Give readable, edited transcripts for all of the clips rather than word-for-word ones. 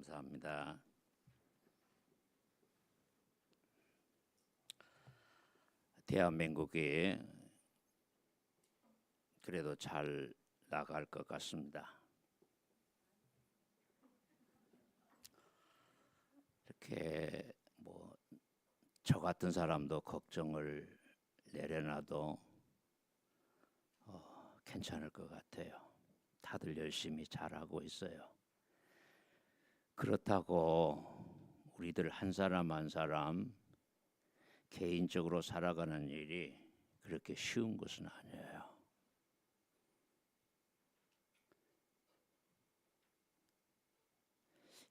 감사합니다. 대한민국이 그래도 잘 나갈 것 같습니다. 이렇게 저 같은 사람도 걱정을 내려놔도 괜찮을 것 같아요. 다들 열심히 잘하고 있어요. 그렇다고 우리들 한 사람 한 사람 개인적으로 살아가는 일이 그렇게 쉬운 것은 아니에요.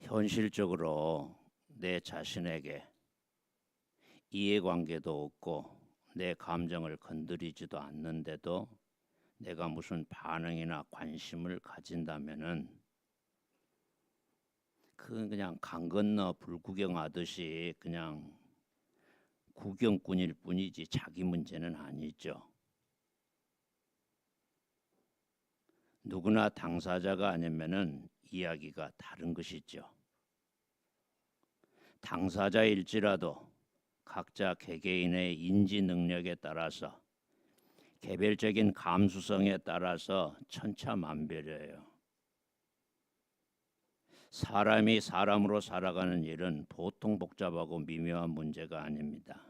현실적으로 내 자신에게 이해관계도 없고 내 감정을 건드리지도 않는데도 내가 무슨 반응이나 관심을 가진다면은 그건 그냥 강 건너 불구경하듯이 그냥 구경꾼일 뿐이지 자기 문제는 아니죠. 누구나 당사자가 아니면은 이야기가 다른 것이죠. 당사자일지라도 각자 개개인의 인지 능력에 따라서 개별적인 감수성에 따라서 천차만별이에요. 사람이 사람으로 살아가는 일은 보통 복잡하고 미묘한 문제가 아닙니다.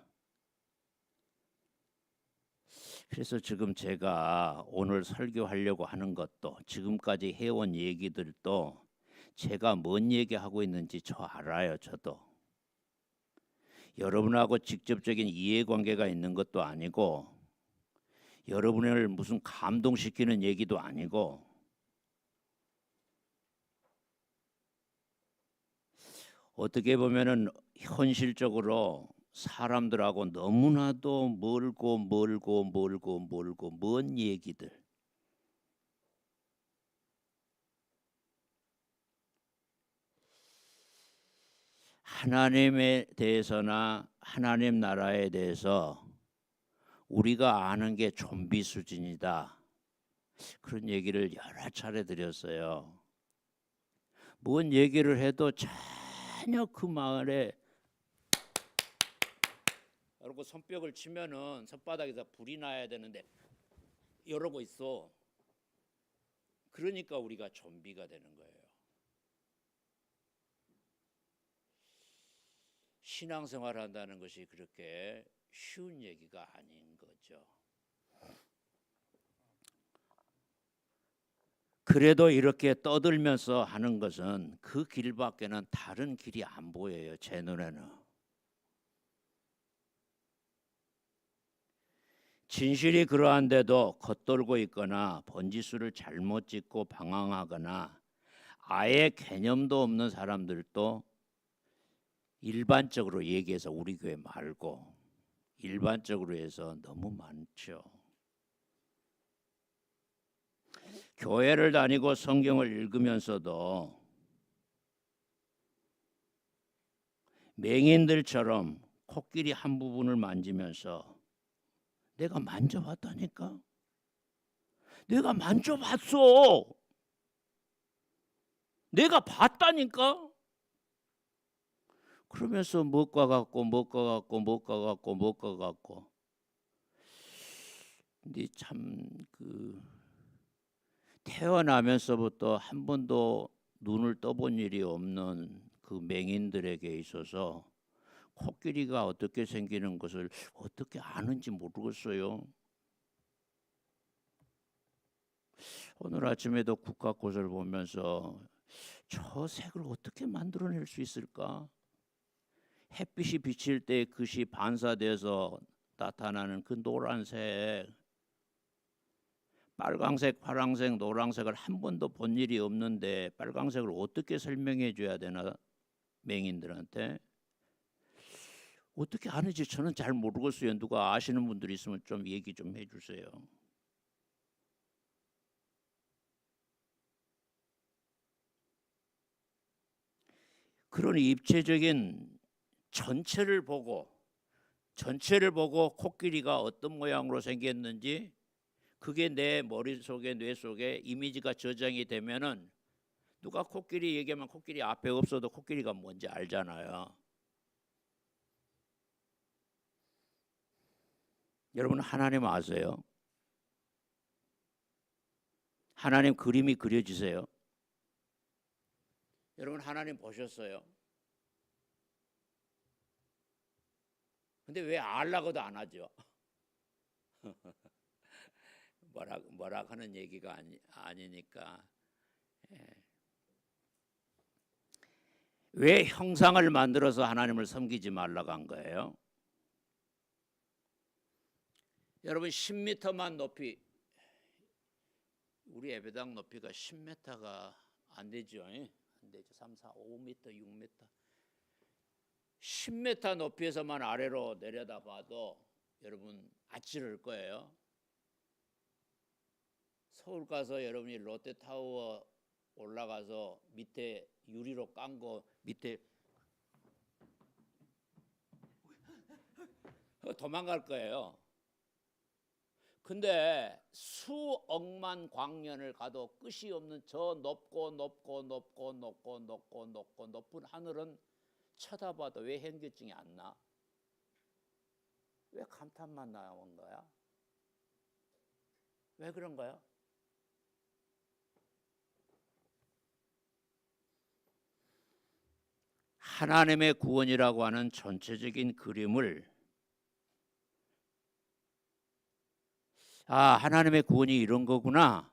그래서 지금 제가 오늘 설교하려고 하는 것도 지금까지 해온 얘기들도 제가 뭔 얘기하고 있는지 저 알아요. 저도. 여러분하고 직접적인 이해관계가 있는 것도 아니고 여러분을 무슨 감동시키는 얘기도 아니고 어떻게 보면은 현실적으로 사람들하고 너무나도 멀고 먼 얘기들. 하나님에 대해서나 하나님 나라에 대해서 우리가 아는 게 좀비 수준이다. 그런 얘기를 여러 차례 드렸어요. 뭔 얘기를 해도 전혀 그 마을에 이러고 손뼉을 치면은 손바닥에서 불이 나야 되는데 이러고 있어. 그러니까 우리가 좀비가 되는 거예요. 신앙생활 한다는 것이 그렇게 쉬운 얘기가 아닌 거죠. 그래도 이렇게 떠들면서 하는 것은 그 길밖에는 다른 길이 안 보여요. 제 눈에는. 진실이 그러한데도 겉돌고 있거나 번지수를 잘못 짓고 방황하거나 아예 개념도 없는 사람들도 일반적으로 얘기해서 우리 교회 말고 일반적으로 해서 너무 많죠. 교회를 다니고 성경을 읽으면서도 맹인들처럼 코끼리 한 부분을 만지면서 내가 만져봤다니까. 내가 만져봤어. 내가 봤다니까. 그러면서 뭐가 같고 근데 참 태어나면서부터 한 번도 눈을 떠본 일이 없는 그 맹인들에게 있어서 코끼리가 어떻게 생기는 것을 어떻게 아는지 모르겠어요. 오늘 아침에도 국화꽃을 보면서 저 색을 어떻게 만들어낼 수 있을까? 햇빛이 비칠 때 그것이 반사돼서 나타나는 그 노란색, 빨강색, 파랑색, 노란색을 한 번도 본 일이 없는데 빨강색을 어떻게 설명해 줘야 되나 맹인들한테? 어떻게 아는지 저는 잘 모르겠어요. 누가 아시는 분들이 있으면 좀 얘기 좀 해주세요. 그런 입체적인 전체를 보고 코끼리가 어떤 모양으로 생겼는지 그게 내 머릿속에 뇌 속에 이미지가 저장이 되면은 누가 코끼리 얘기하면 코끼리 앞에 없어도 코끼리가 뭔지 알잖아요. 여러분 하나님 아세요? 하나님 그림이 그려지세요? 여러분 하나님 보셨어요? 근데 왜 알라고도 안 하죠? 뭐라 하는 얘기가 아니니까. 예. 왜 형상을 만들어서 하나님을 섬기지 말라고 한 거예요? 여러분 10m만 높이, 우리 예배당 높이가 10m가 안 되죠. 안 되죠. 3, 4, 5m, 6m. 10m 높이에서만 아래로 내려다봐도 여러분 아찔할 거예요. 서울 가서 여러분이 롯데타워 올라가서 밑에 유리로 깐 거 밑에 도망갈 거예요. 근데 수억만 광년을 가도 끝이 없는 저 높고 높은 하늘은 쳐다봐도 왜 현기증이 안 나? 왜 감탄만 나온 거야? 왜 그런 거야? 하나님의 구원이라고 하는 전체적인 그림을 하나님의 구원이 이런 거구나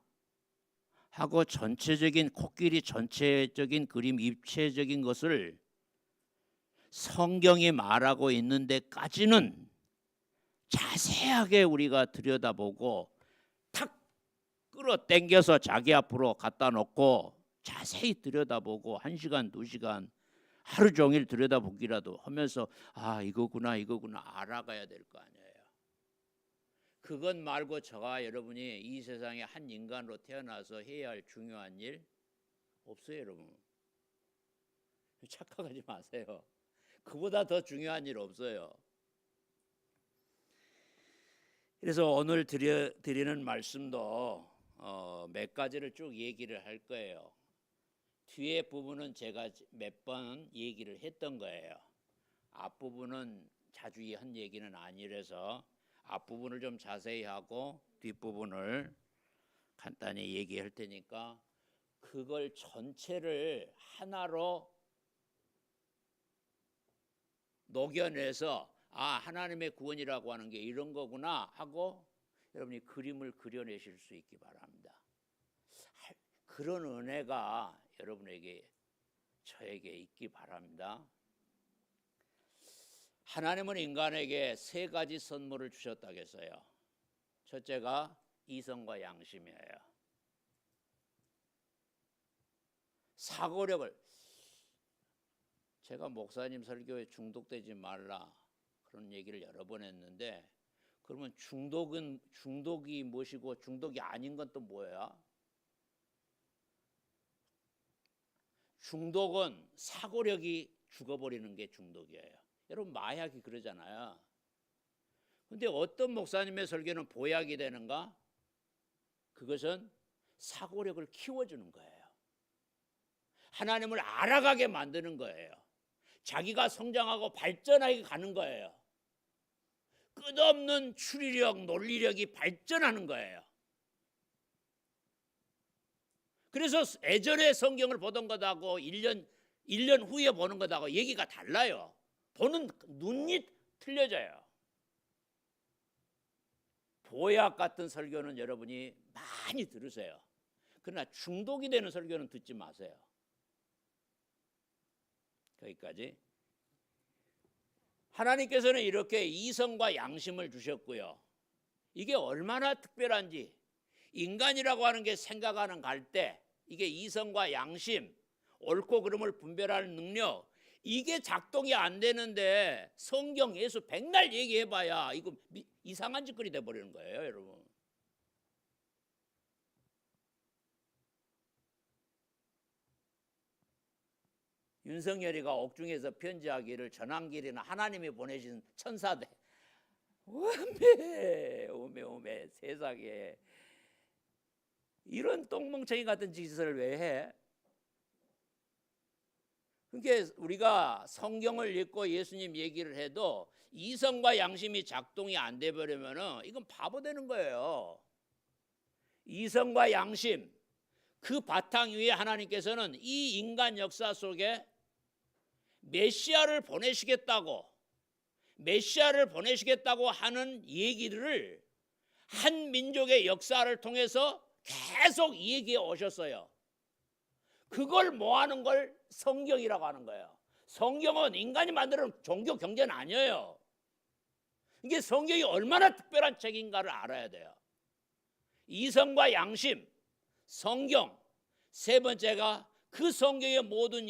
하고 전체적인 코끼리 전체적인 그림 입체적인 것을 성경이 말하고 있는 데까지는 자세하게 우리가 들여다보고 탁 끌어당겨서 자기 앞으로 갖다 놓고 자세히 들여다보고 1시간, 2시간 하루 종일 들여다보기라도 하면서 이거구나 알아가야 될 거 아니에요. 그것 말고 저가 여러분이 이 세상에 한 인간으로 태어나서 해야 할 중요한 일 없어요, 여러분. 착각하지 마세요. 그보다 더 중요한 일 없어요. 그래서 오늘 드리는 말씀도 몇 가지를 쭉 얘기를 할 거예요. 뒤에 부분은 제가 몇 번 얘기를 했던 거예요. 앞부분은 자주 한 얘기는 아니라서 앞부분을 좀 자세히 하고 뒷부분을 간단히 얘기할 테니까 그걸 전체를 하나로 녹여내서 하나님의 구원이라고 하는 게 이런 거구나 하고 여러분이 그림을 그려내실 수 있기 바랍니다. 그런 은혜가 여러분에게 저에게 있기 바랍니다. 하나님은 인간에게 3가지 선물을 주셨다겠어요. 첫째가 이성과 양심이에요. 사고력을, 제가 목사님 설교에 중독되지 말라 그런 얘기를 여러 번 했는데, 그러면 중독이 무엇이고 중독이 아닌 건 또 뭐야? 중독은 사고력이 죽어버리는 게 중독이에요. 여러분 마약이 그러잖아요. 근데 어떤 목사님의 설교는 보약이 되는가? 그것은 사고력을 키워주는 거예요. 하나님을 알아가게 만드는 거예요. 자기가 성장하고 발전하게 가는 거예요. 끝없는 추리력, 논리력이 발전하는 거예요. 그래서 예전에 성경을 보던 것하고 1년 후에 보는 것하고 얘기가 달라요. 보는 눈이 틀려져요. 보약 같은 설교는 여러분이 많이 들으세요. 그러나 중독이 되는 설교는 듣지 마세요. 거기까지. 하나님께서는 이렇게 이성과 양심을 주셨고요. 이게 얼마나 특별한지, 인간이라고 하는 게 생각하는 갈대, 이게 이성과 양심, 옳고 그름을 분별하는 능력, 이게 작동이 안 되는데 성경 예수 백날 얘기해봐야 이거 이상한 짓거리 돼버리는 거예요, 여러분. 윤석열이가 옥중에서 편지하기를 전한길이나 하나님이 보내신 천사대. 오메 세상에 이런 똥멍청이 같은 짓을 왜 해? 그러니까 우리가 성경을 읽고 예수님 얘기를 해도 이성과 양심이 작동이 안 돼 버리면은 이건 바보 되는 거예요. 이성과 양심, 그 바탕 위에 하나님께서는 이 인간 역사 속에 메시아를 보내시겠다고 하는 얘기를 한 민족의 역사를 통해서 계속 얘기해 오셨어요. 그걸 모아놓은 걸 성경이라고 하는 거예요. 성경은 인간이 만드는 종교 경제는 아니에요. 이게 성경이 얼마나 특별한 책인가를 알아야 돼요. 이성과 양심, 성경, 세 번째가 그 성경의 모든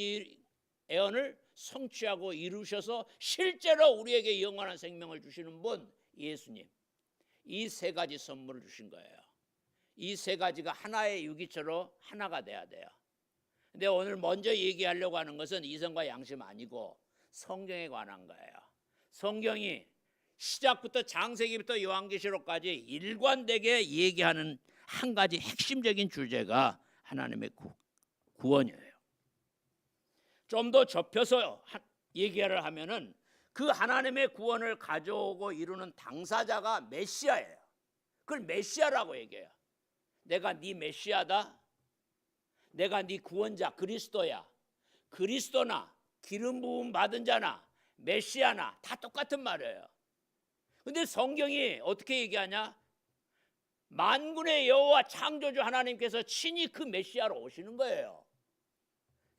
예언을 성취하고 이루셔서 실제로 우리에게 영원한 생명을 주시는 분 예수님. 이 세 가지 선물을 주신 거예요. 이 세 가지가 하나의 유기체로 하나가 돼야 돼요. 근데 오늘 먼저 얘기하려고 하는 것은 이성과 양심 아니고 성경에 관한 거예요. 성경이 시작부터 창세기부터 요한계시록까지 일관되게 얘기하는 한 가지 핵심적인 주제가 하나님의 구원이에요. 좀 더 좁혀서 얘기를 하면은 그 하나님의 구원을 가져오고 이루는 당사자가 메시아예요. 그걸 메시아라고 얘기해요. 내가 네 메시아다. 내가 네 구원자 그리스도야. 그리스도나 기름 부음 받은 자나 메시아나 다 똑같은 말이에요. 근데 성경이 어떻게 얘기하냐? 만군의 여호와 창조주 하나님께서 친히 그 메시아로 오시는 거예요.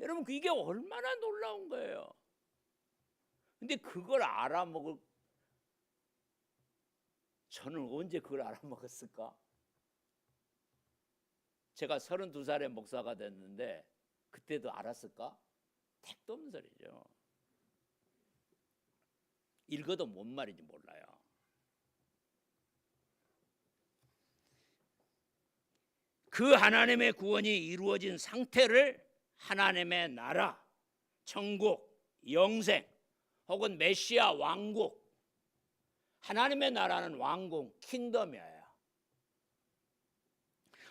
여러분 이게 얼마나 놀라운 거예요. 근데 그걸 알아먹을 저는 언제 그걸 알아먹었을까? 제가 32살에 목사가 됐는데 그때도 알았을까? 택도 없는 소리죠. 읽어도 뭔 말인지 몰라요. 그 하나님의 구원이 이루어진 상태를 하나님의 나라, 천국, 영생 혹은 메시아 왕국, 하나님의 나라는 왕국, 킹덤이에요.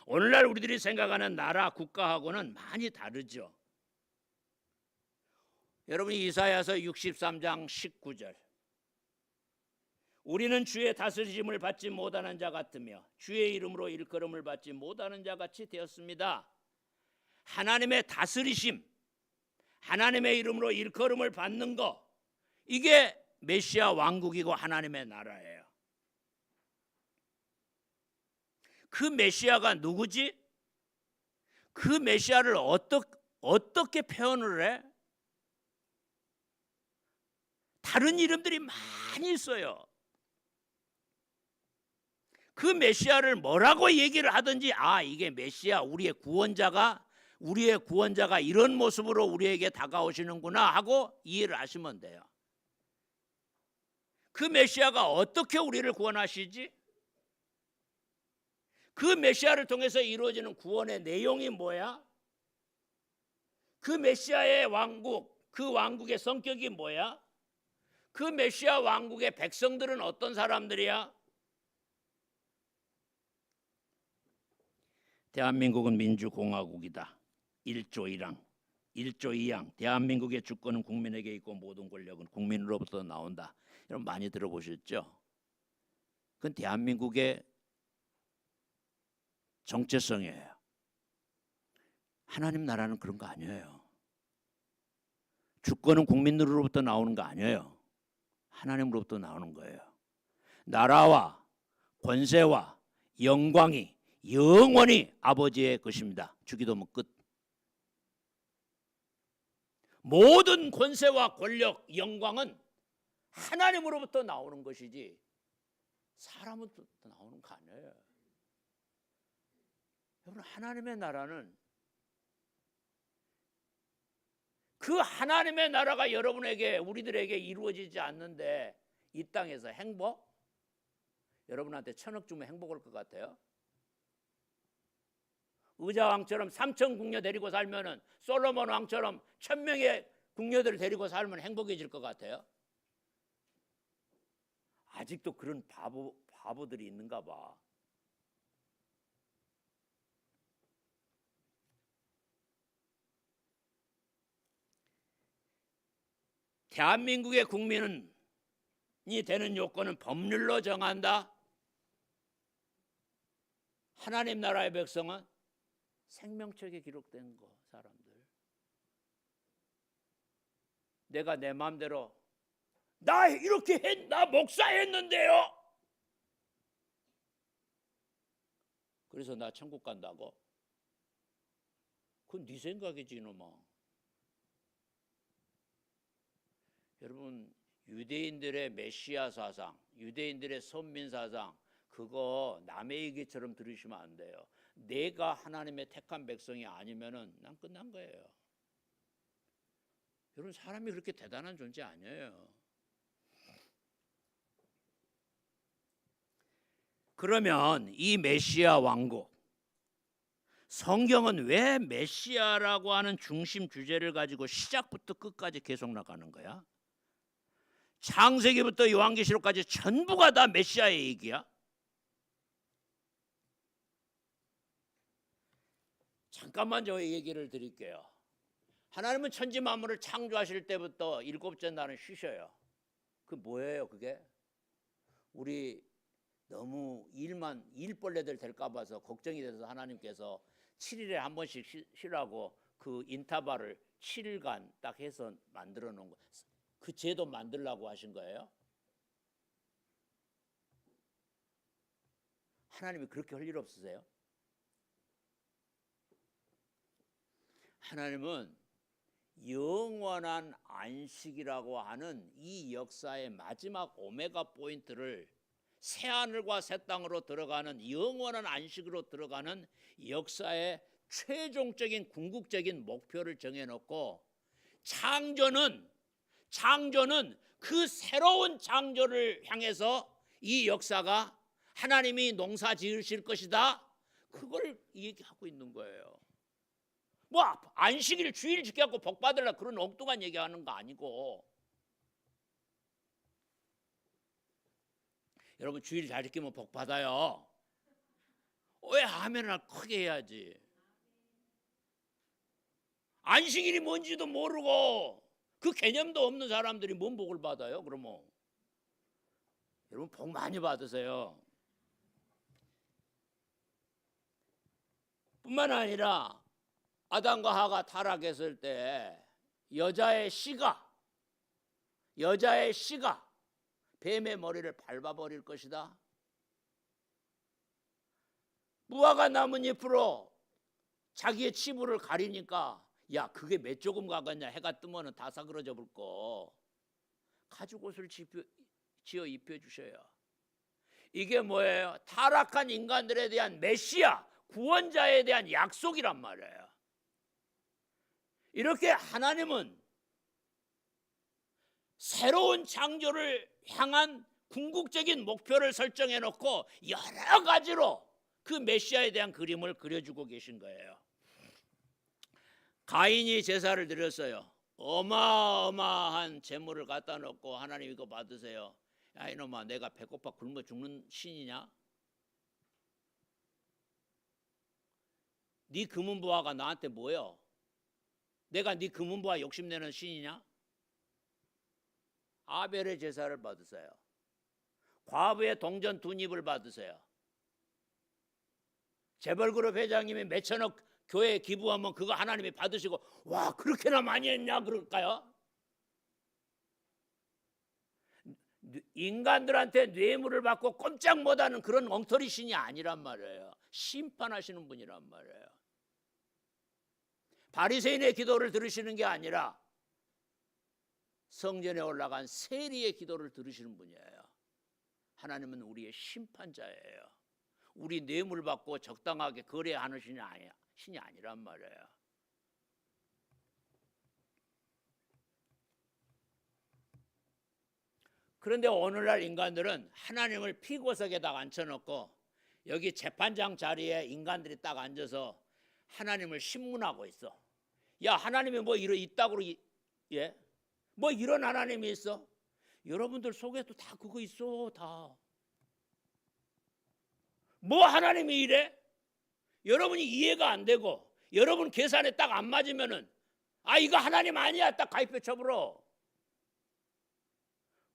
오늘날 우리들이 생각하는 나라, 국가하고는 많이 다르죠. 여러분이 이사야서 63장 19절 우리는 주의 다스리심을 받지 못하는 자 같으며 주의 이름으로 일컬음을 받지 못하는 자 같이 되었습니다. 하나님의 다스리심, 하나님의 이름으로 일컬음을 받는 거, 이게 메시아 왕국이고 하나님의 나라예요. 그 메시아가 누구지? 그 메시아를 어떻게 표현을 해? 다른 이름들이 많이 있어요. 그 메시아를 뭐라고 얘기를 하든지 이게 메시아, 우리의 구원자가 이런 모습으로 우리에게 다가오시는구나 하고 이해를 하시면 돼요. 그 메시아가 어떻게 우리를 구원하시지? 그 메시아를 통해서 이루어지는 구원의 내용이 뭐야? 그 메시아의 왕국, 그 왕국의 성격이 뭐야? 그 메시아 왕국의 백성들은 어떤 사람들이야? 대한민국은 민주공화국이다. 1조 2항 대한민국의 주권은 국민에게 있고 모든 권력은 국민으로부터 나온다. 여러분 많이 들어보셨죠? 그건 대한민국의 정체성이에요. 하나님 나라는 그런 거 아니에요. 주권은 국민으로부터 나오는 거 아니에요. 하나님으로부터 나오는 거예요. 나라와 권세와 영광이 영원히 아버지의 것입니다. 주기도문 끝. 모든 권세와 권력, 영광은 하나님으로부터 나오는 것이지 사람으로부터 나오는 거 아니에요. 여러분 하나님의 나라는 그 하나님의 나라가 여러분에게 우리들에게 이루어지지 않는데 이 땅에서 행복? 여러분한테 1,000억 주면 행복할 것 같아요? 의자왕처럼 3천 궁녀 데리고 살면은 솔로몬 왕처럼 1,000명의 궁녀들을 데리고 살면 행복해질 것 같아요? 아직도 그런 바보들이 있는가 봐. 대한민국의 국민이 되는 요건은 법률로 정한다. 하나님 나라의 백성은 생명책에 기록된 거, 사람들. 내가 내 마음대로 나 이렇게 나 목사했는데요. 그래서 나 천국 간다고? 그건 네 생각이지 이놈아. 여러분, 유대인들의 메시아 사상, 유대인들의 선민 사상, 그거 남의 얘기처럼 들으시면 안 돼요. 내가 하나님의 택한 백성이 아니면은 난 끝난 거예요. 여러분, 사람이 그렇게 대단한 존재 아니에요. 그러면 이 메시아 왕국, 성경은 왜 메시아라고 하는 중심 주제를 가지고 시작부터 끝까지 계속 나가는 거야? 창세기부터 요한계시록까지 전부가 다 메시아의 얘기야. 잠깐만 저 얘기를 드릴게요. 하나님은 천지 만물을 창조하실 때부터 일곱째 날은 쉬셔요. 그 뭐예요 그게? 우리 너무 일벌레들 될까 봐서 걱정이 돼서 하나님께서 7일에 한 번씩 쉬라고 그 인터벌을 7일간 딱 해서 만들어 놓은 거. 그 제도 만들라고 하신 거예요? 하나님이 그렇게 할 일 없으세요? 하나님은 영원한 안식이라고 하는 이 역사의 마지막 오메가 포인트를 새하늘과 새 땅으로 들어가는 영원한 안식으로 들어가는 역사의 최종적인 궁극적인 목표를 정해놓고 창조는 그 새로운 창조를 향해서 이 역사가 하나님이 농사 지으실 것이다. 그걸 얘기하고 있는 거예요. 뭐 안식일 주일 지켜갖고 복 받으려 그런 엉뚱한 얘기하는 거 아니고. 여러분, 주일 잘 지키면 복 받아요. 왜 하면을 크게 해야지. 안식일이 뭔지도 모르고 그 개념도 없는 사람들이 뭔 복을 받아요? 그러면 여러분 복 많이 받으세요. 뿐만 아니라 아담과 하가 타락했을 때 여자의 씨가 뱀의 머리를 밟아버릴 것이다. 무화과 나뭇잎으로 자기의 치부를 가리니까 야 그게 몇 조금 가겠냐, 해가 뜨면 다 사그러져 볼 거. 가죽옷을 지어 입혀주셔야. 이게 뭐예요? 타락한 인간들에 대한 메시아 구원자에 대한 약속이란 말이에요. 이렇게 하나님은 새로운 창조를 향한 궁극적인 목표를 설정해 놓고 여러 가지로 그 메시아에 대한 그림을 그려주고 계신 거예요. 가인이 제사를 드렸어요. 어마어마한 재물을 갖다 놓고 하나님 이거 받으세요. 야 이놈아, 내가 배고파 굶어 죽는 신이냐? 네 금은보화가 나한테 뭐요? 내가 네 금은보화 욕심내는 신이냐? 아벨의 제사를 받으세요. 과부의 동전 2잎을 받으세요. 재벌그룹 회장님이 몇천억 교회에 기부하면 그거 하나님이 받으시고 와 그렇게나 많이 했냐 그럴까요? 인간들한테 뇌물을 받고 꼼짝 못하는 그런 엉터리 신이 아니란 말이에요. 심판하시는 분이란 말이에요. 바리새인의 기도를 들으시는 게 아니라 성전에 올라간 세리의 기도를 들으시는 분이에요. 하나님은 우리의 심판자예요. 우리 뇌물 받고 적당하게 거래하는 신이 아니란 말이에요. 그런데 오늘날 인간들은 하나님을 피고석에다 앉혀놓고 여기 재판장 자리에 인간들이 딱 앉아서 하나님을 신문하고 있어. 야 하나님이 뭐 있다고 예? 뭐 이런 하나님이 있어? 여러분들 속에도 다 그거 있어. 다. 뭐 하나님이 이래? 여러분이 이해가 안 되고 여러분 계산에 딱 안 맞으면은 아 이거 하나님 아니야 딱 가입해 쳐버려.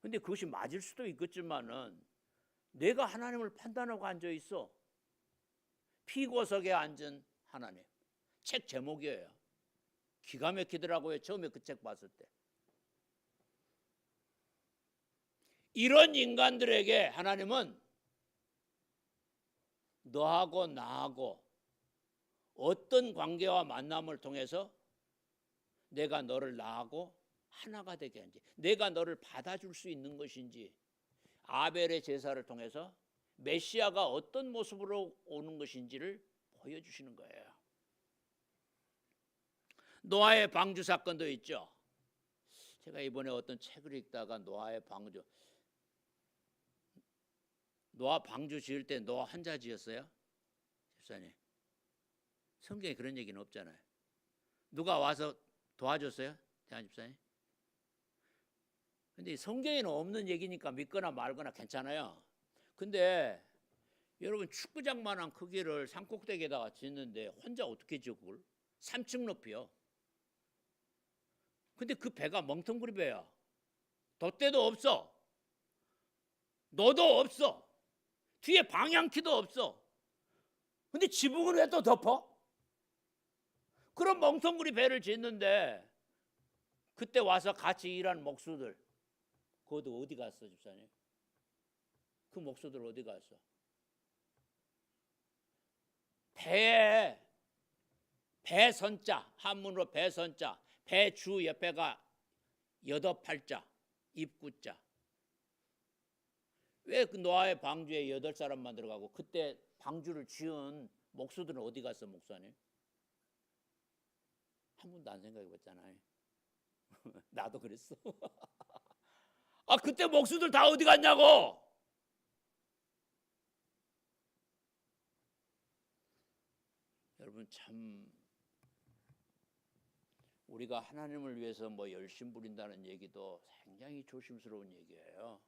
근데 그것이 맞을 수도 있겠지만은 내가 하나님을 판단하고 앉아 있어. 피고석에 앉은 하나님. 책 제목이에요. 기가 막히더라고요. 처음에 그 책 봤을 때. 이런 인간들에게 하나님은 너하고 나하고 어떤 관계와 만남을 통해서 내가 너를 나하고 하나가 되게 하는지, 내가 너를 받아줄 수 있는 것인지, 아벨의 제사를 통해서 메시아가 어떤 모습으로 오는 것인지를 보여주시는 거예요. 노아의 방주 사건도 있죠. 제가 이번에 어떤 책을 읽다가 노아의 방주, 노아 방주 지을 때 노아 혼자 지었어요? 집사님, 성경에 그런 얘기는 없잖아요. 누가 와서 도와줬어요? 대한 집사님? 근데 성경에는 없는 얘기니까 믿거나 말거나 괜찮아요. 근데 여러분, 축구장만한 크기를 산꼭대기에다가 짓는데 혼자 어떻게 지어 그걸? 3층 높이요. 근데 그 배가 멍텅구리 배야. 돛대도 없어. 너도 없어. 뒤에 방향키도 없어. 근데 지붕을 왜 또 덮어? 그런 멍텅구리 배를 짓는데 그때 와서 같이 일한 목수들, 그것도 어디 갔어, 집사님? 그 목수들 어디 갔어? 배에 배선자, 한문으로 배선자, 배주 옆에가 여덟팔자, 입구자. 왜 그 노아의 방주에 8사람만 들어가고 그때 방주를 지은 목수들은 어디 갔어, 목사님? 한 번도 안 생각해 봤잖아요. 나도 그랬어. 아, 그때 목수들 다 어디 갔냐고. 여러분, 참 우리가 하나님을 위해서 뭐 열심 부린다는 얘기도 굉장히 조심스러운 얘기예요.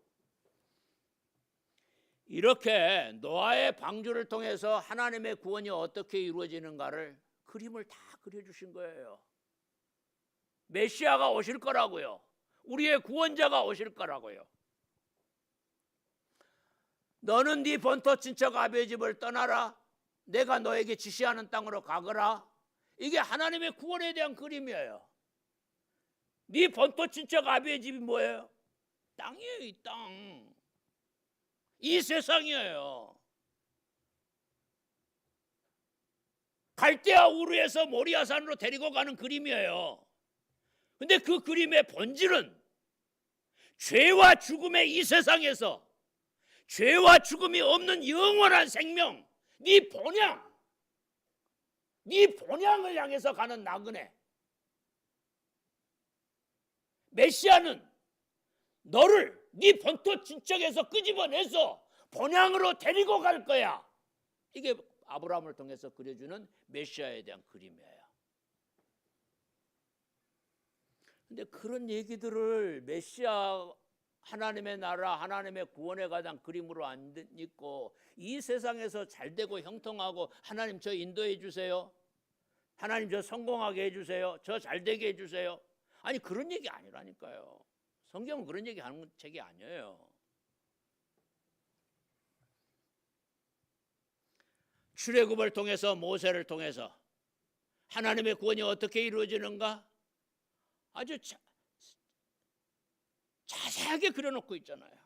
이렇게 노아의 방주를 통해서 하나님의 구원이 어떻게 이루어지는가를 그림을 다 그려주신 거예요. 메시아가 오실 거라고요. 우리의 구원자가 오실 거라고요. 너는 네 본토 친척 아비의 집을 떠나라. 내가 너에게 지시하는 땅으로 가거라. 이게 하나님의 구원에 대한 그림이에요. 네 본토 친척 아비의 집이 뭐예요? 땅이에요. 이 땅. 이 세상이에요. 갈대아 우르에서 모리아산으로 데리고 가는 그림이에요. 근데 그 그림의 본질은 죄와 죽음의 이 세상에서 죄와 죽음이 없는 영원한 생명, 네 본향을 향해서 가는 나그네. 메시아는 너를 네 본토 친척에서 끄집어내서 본향으로 데리고 갈 거야. 이게 아브라함을 통해서 그려주는 메시아에 대한 그림이에요. 근데 그런 얘기들을 메시아, 하나님의 나라, 하나님의 구원에 관한 그림으로 안 읽고 이 세상에서 잘되고 형통하고 하나님 저 인도해 주세요. 하나님 저 성공하게 해주세요. 저 잘되게 해주세요. 아니, 그런 얘기 아니라니까요. 성경은 그런 얘기 하는 책이 아니에요. 출애굽을 통해서, 모세를 통해서 하나님의 구원이 어떻게 이루어지는가 아주 자세하게 그려놓고 있잖아요.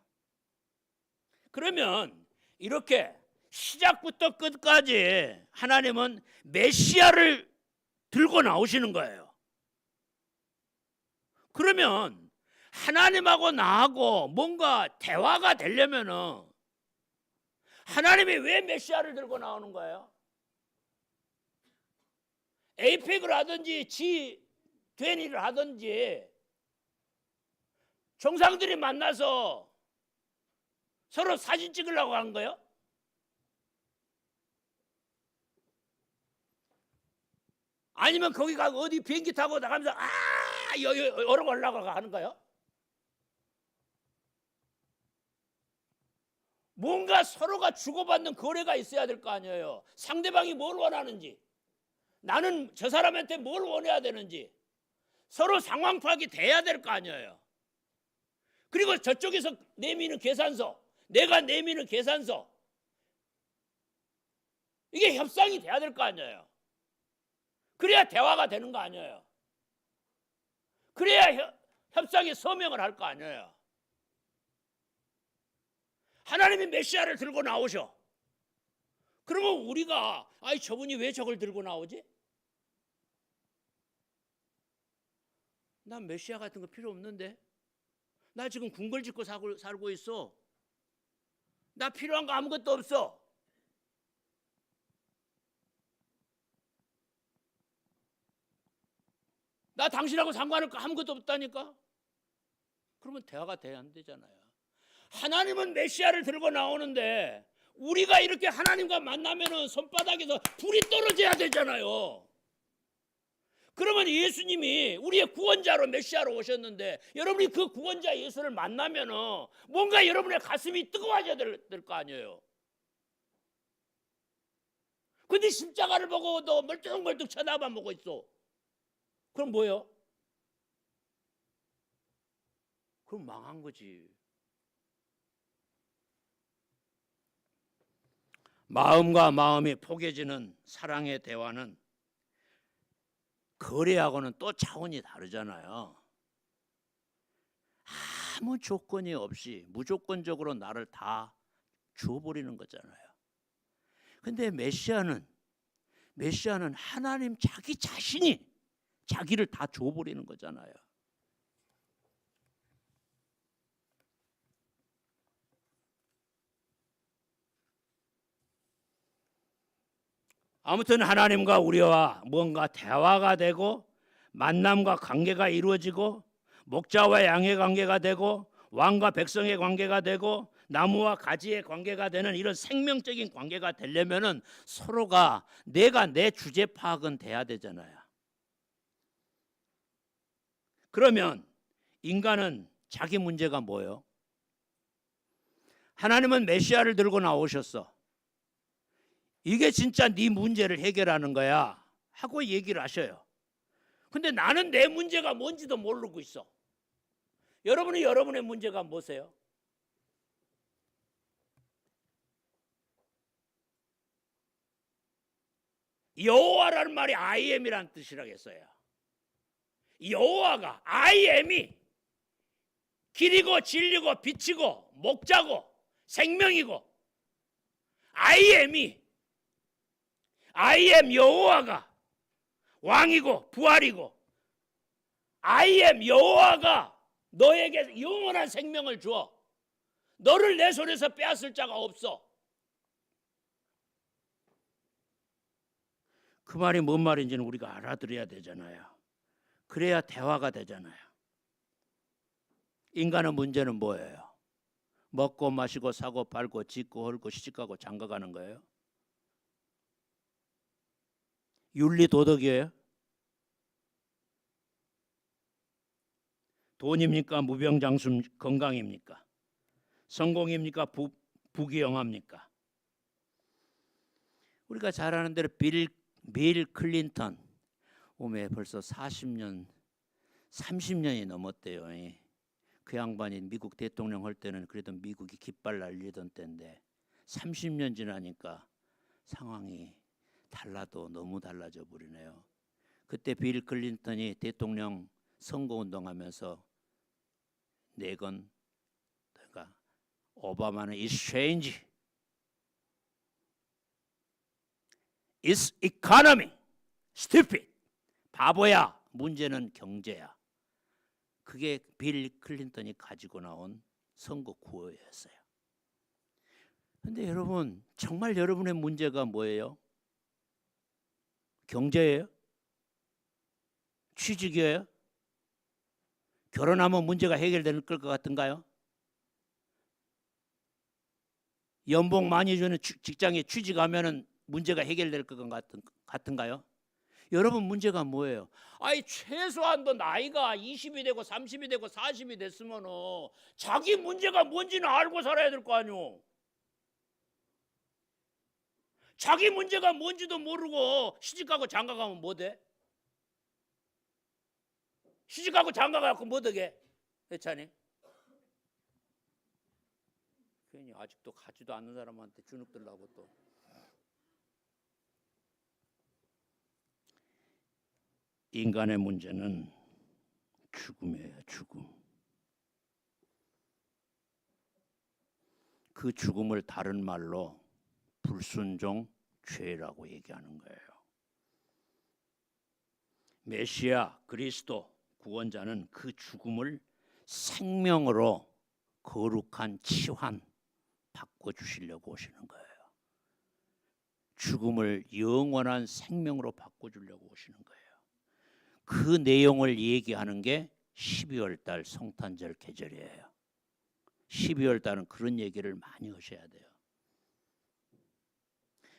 그러면 이렇게 시작부터 끝까지 하나님은 메시아를 들고 나오시는 거예요. 그러면 하나님하고 나하고 뭔가 대화가 되려면은 하나님이 왜 메시아를 들고 나오는 거예요? 에이펙을 하든지 G20를 하든지 정상들이 만나서 서로 사진 찍으려고 하는 거예요? 아니면 거기 가고 어디 비행기 타고 나가면서 여기 올라가고 하는 거예요? 뭔가 서로가 주고받는 거래가 있어야 될 거 아니에요. 상대방이 뭘 원하는지, 나는 저 사람한테 뭘 원해야 되는지 서로 상황 파악이 돼야 될 거 아니에요. 그리고 저쪽에서 내미는 계산서, 내가 내미는 계산서, 이게 협상이 돼야 될 거 아니에요. 그래야 대화가 되는 거 아니에요. 그래야 협상에 서명을 할 거 아니에요. 하나님이 메시아를 들고 나오셔. 그러면 우리가 아이 저분이 왜 저걸 들고 나오지? 난 메시아 같은 거 필요 없는데. 나 지금 궁궐 짓고 살고 있어. 나 필요한 거 아무것도 없어. 나 당신하고 상관할 거 아무것도 없다니까. 그러면 대화가 돼야 안 되잖아요. 하나님은 메시아를 들고 나오는데 우리가 이렇게 하나님과 만나면은 손바닥에서 불이 떨어져야 되잖아요. 그러면 예수님이 우리의 구원자로 메시아로 오셨는데 여러분이 그 구원자 예수를 만나면은 뭔가 여러분의 가슴이 뜨거워져야 될 거 아니에요. 근데 십자가를 보고 너 멀뚱멀뚱 쳐다만 보고 있어. 그럼 뭐예요? 그럼 망한 거지. 마음과 마음이 포개지는 사랑의 대화는 거래하고는 또 차원이 다르잖아요. 아무 조건이 없이 무조건적으로 나를 다 주어버리는 거잖아요. 근데 메시아는 하나님 자기 자신이 자기를 다 줘버리는 거잖아요. 아무튼 하나님과 우리와 뭔가 대화가 되고 만남과 관계가 이루어지고 목자와 양의 관계가 되고 왕과 백성의 관계가 되고 나무와 가지의 관계가 되는 이런 생명적인 관계가 되려면은 서로가 내가 내 주제 파악은 돼야 되잖아요. 그러면 인간은 자기 문제가 뭐예요? 하나님은 메시아를 들고 나오셨어. 이게 진짜 네 문제를 해결하는 거야 하고 얘기를 하셔요. 근데 나는 내 문제가 뭔지도 모르고 있어. 여러분이 여러분의 문제가 뭐세요? 여호와라는 말이 I am이라는 뜻이라고 했어요. 여호와가 I am이 길이고 진리고 빛이고 목자고 생명이고 I am이 I am 여호와가 왕이고 부활이고 I am 여호와가 너에게 영원한 생명을 주어 너를 내 손에서 빼앗을 자가 없어. 그 말이 뭔 말인지는 우리가 알아들어야 되잖아요. 그래야 대화가 되잖아요. 인간의 문제는 뭐예요? 먹고 마시고 사고 팔고 짓고 헐고 시집가고 장가가는 거예요? 윤리 도덕이에요? 돈입니까? 무병장수 건강입니까? 성공입니까? 부귀영화입니까? 우리가 잘 아는 대로 빌 클린턴 오메 벌써 40년 30년이 넘었대요. 그 양반이 미국 대통령 할 때는 그래도 미국이 깃발 날리던 때인데 30년 지나니까 상황이 달라도 너무 달라져 버리네요. 그때 빌 클린턴이 대통령 선거운동하면서 내건 그러니까 오바마는 is change, it's economy, stupid, 바보야, 문제는 경제야. 그게 빌 클린턴이 가지고 나온 선거 구호였어요. 그런데 여러분 정말 여러분의 문제가 뭐예요? 경제예요? 취직이에요? 결혼하면 문제가 해결될 것 같은가요? 연봉 많이 주는 직장에 취직하면 문제가 해결될 것 같은가요? 여러분 문제가 뭐예요? 아니 최소한도 나이가 20이 되고 30이 되고 40이 됐으면 자기 문제가 뭔지는 알고 살아야 될 거 아니오. 자기 문제가 뭔지도 모르고 시집가고 장가가면 뭐 돼? 시집가고 장가가고 뭐 되게? 대찬이? 괜히 아직도 가지도 않는 사람한테 주눅 들라고 또. 인간의 문제는 죽음이에요. 죽음. 그 죽음을 다른 말로 불순종 죄라고 얘기하는 거예요. 메시아 그리스도 구원자는 그 죽음을 생명으로 거룩한 치환 바꿔주시려고 오시는 거예요. 죽음을 영원한 생명으로 바꿔주려고 오시는 거예요. 그 내용을 얘기하는 게 12월 달 성탄절 계절이에요. 12월 달은 그런 얘기를 많이 하셔야 돼요.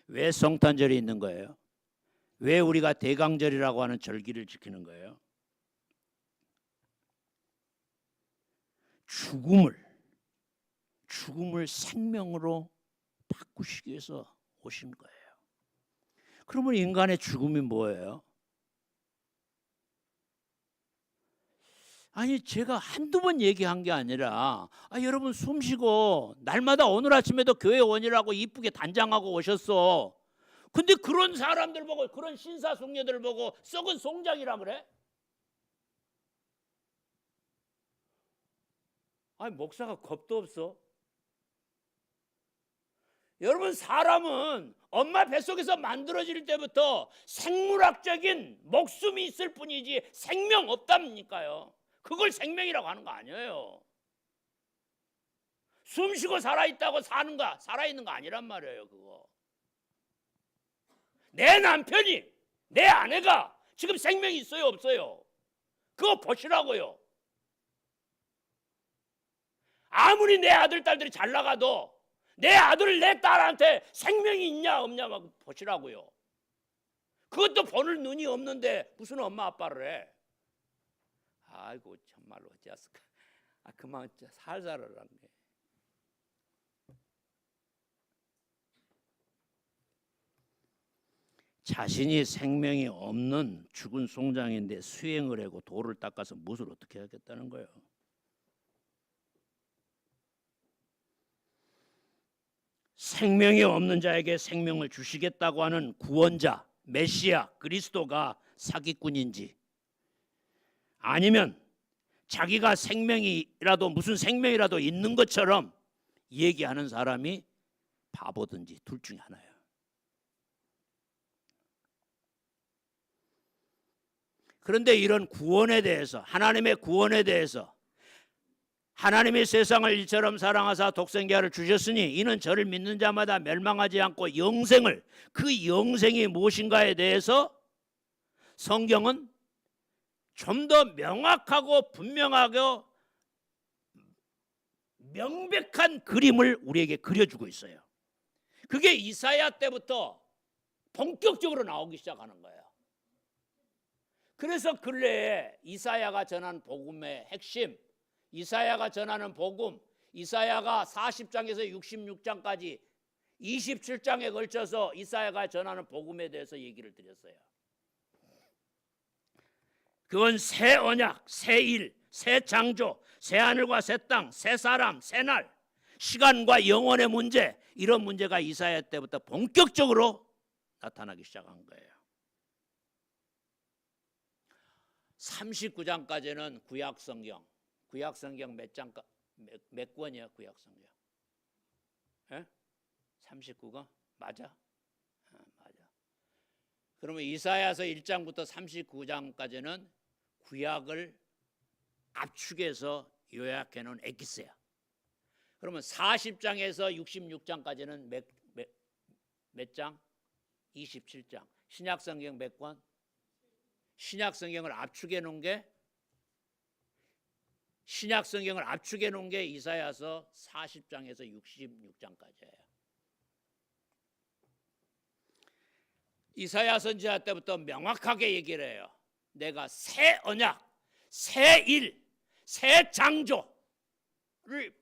왜 성탄절이 있는 거예요? 왜 우리가 대강절이라고 하는 절기를 지키는 거예요? 죽음을 생명으로 바꾸시기 위해서 오신 거예요. 그러면 인간의 죽음이 뭐예요? 아니 제가 한두 번 얘기한 게 아니라 여러분 숨쉬고 날마다 오늘 아침에도 교회 원이라고 이쁘게 단장하고 오셨어. 근데 그런 사람들 보고 그런 신사숙녀들 보고 썩은 송장이라 그래? 아니 목사가 겁도 없어. 여러분 사람은 엄마 뱃속에서 만들어질 때부터 생물학적인 목숨이 있을 뿐이지 생명 없답니까요? 그걸 생명이라고 하는 거 아니에요. 숨쉬고 살아있다고 사는 거, 살아있는 거 아니란 말이에요. 그거. 내 남편이, 내 아내가 지금 생명이 있어요 없어요? 그거 보시라고요. 아무리 내 아들 딸들이 잘 나가도 내 아들 내 딸한테 생명이 있냐 없냐 막 보시라고요. 그것도 보는 눈이 없는데 무슨 엄마 아빠를 해. 아이고 정말로 어찌했을까. 그만 살살 하라는 게. 자신이 생명이 없는 죽은 송장인데 수행을 하고 돌을 닦아서 못을 어떻게 하겠다는 거예요. 생명이 없는 자에게 생명을 주시겠다고 하는 구원자 메시아 그리스도가 사기꾼인지 아니면 자기가 생명이라도 무슨 생명이라도 있는 것처럼 얘기하는 사람이 바보든지 둘 중에 하나예요. 그런데 이런 구원에 대해서 하나님의 구원에 대해서 하나님이 세상을 이처럼 사랑하사 독생자를 주셨으니 이는 저를 믿는 자마다 멸망하지 않고 영생을 그 영생이 무엇인가에 대해서 성경은 좀 더 명확하고 분명하고 명백한 그림을 우리에게 그려주고 있어요. 그게 이사야 때부터 본격적으로 나오기 시작하는 거예요. 그래서 근래에 이사야가 전한 복음의 핵심, 이사야가 전하는 복음, 이사야가 40장에서 66장까지 27장에 걸쳐서 이사야가 전하는 복음에 대해서 얘기를 드렸어요. 그건 새 언약, 새 일, 새 창조, 새 하늘과 새 땅, 새 사람, 새 날, 시간과 영혼의 문제, 이런 문제가 이사야 때부터 본격적으로 나타나기 시작한 거예요. 39장까지는 구약성경, 구약성경 몇 권이야 구약성경? 39권? 맞아? 맞아. 그러면 이사야서 1장부터 39장까지는 구약을 압축해서 요약해 놓은 엑기스야. 그러면 40장에서 66장까지는 몇 장? 27장. 신약성경 몇 권? 신약성경을 압축해 놓은 게 이사야서 40장에서 66장까지예요. 이사야 선지자 때부터 명확하게 얘기를 해요. 내가 새 언약, 새 일, 새 창조를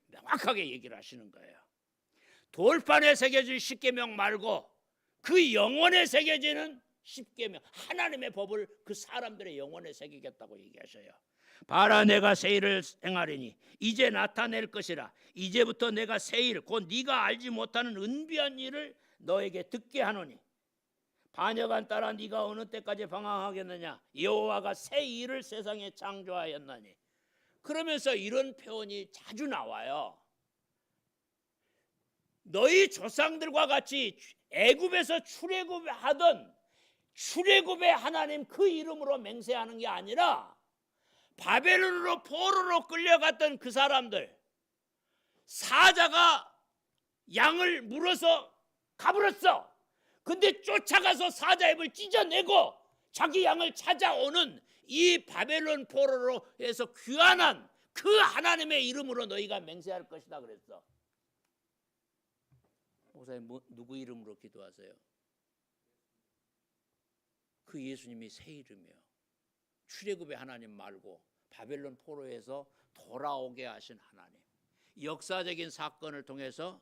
명확하게 얘기를 하시는 거예요. 돌판에 새겨질 십계명 말고 그 영혼에 새겨지는 십계명, 하나님의 법을 그 사람들의 영혼에 새기겠다고 얘기하셔요. 봐라 내가 새 일을 행하리니 이제 나타낼 것이라. 이제부터 내가 새 일 곧 네가 알지 못하는 은비한 일을 너에게 듣게 하노니 반여간 따라 네가 어느 때까지 방황하겠느냐. 여호와가 새 일을 세상에 창조하였나니. 그러면서 이런 표현이 자주 나와요. 너희 조상들과 같이 애굽에서 출애굽하던 출애굽의 하나님 그 이름으로 맹세하는 게 아니라 바벨론으로 포로로 끌려갔던 그 사람들, 사자가 양을 물어서 가버렸어. 근데 쫓아가서 사자 입을 찢어내고 자기 양을 찾아오는 이 바벨론 포로로 해서 귀환한 그 하나님의 이름으로 너희가 맹세할 것이다 그랬어. 목사님 누구 이름으로 기도하세요? 그 예수님이 새 이름이에요. 출애굽의 하나님 말고 바벨론 포로에서 돌아오게 하신 하나님. 역사적인 사건을 통해서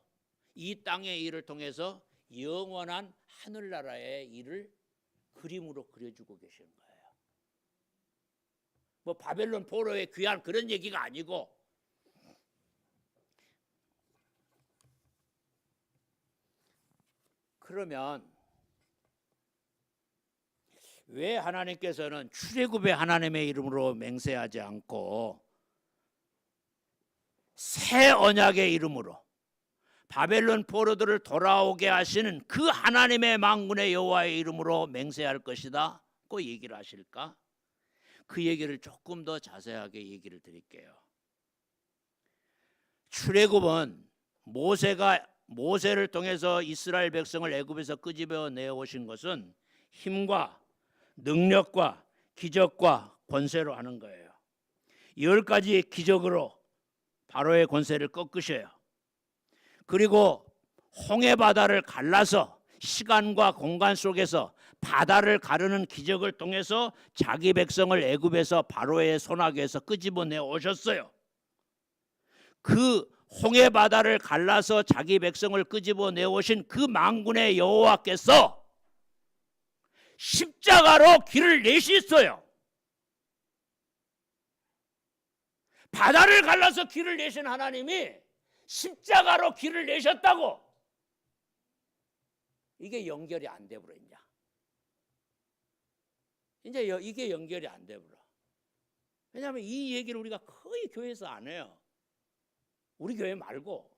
이 땅의 일을 통해서 영원한 하늘나라의 일을 그림으로 그려주고 계시는 거예요. 뭐 바벨론 포로의 귀한 그런 얘기가 아니고 그러면 왜 하나님께서는 출애굽의 하나님의 이름으로 맹세하지 않고 새 언약의 이름으로 바벨론 포로들을 돌아오게 하시는 그 하나님의 만군의 여호와의 이름으로 맹세할 것이다 고 얘기를 하실까? 그 얘기를 조금 더 자세하게 얘기를 드릴게요. 출애굽은 모세를 통해서 이스라엘 백성을 애굽에서 끄집어 내오신 것은 힘과 능력과 기적과 권세로 하는 거예요. 10가지 기적으로 바로의 권세를 꺾으셔요. 그리고 홍해 바다를 갈라서 시간과 공간 속에서 바다를 가르는 기적을 통해서 자기 백성을 애굽에서 바로의 손아귀에서 끄집어내 오셨어요. 그 홍해 바다를 갈라서 자기 백성을 끄집어내 오신 그 만군의 여호와께서 십자가로 길을 내셨어요. 바다를 갈라서 길을 내신 하나님이 십자가로 길을 내셨다고. 이게 연결이 안 돼 버렸냐. 이제 이게 연결이 안 돼 버려. 왜냐하면 이 얘기를 우리가 거의 교회에서 안 해요. 우리 교회 말고.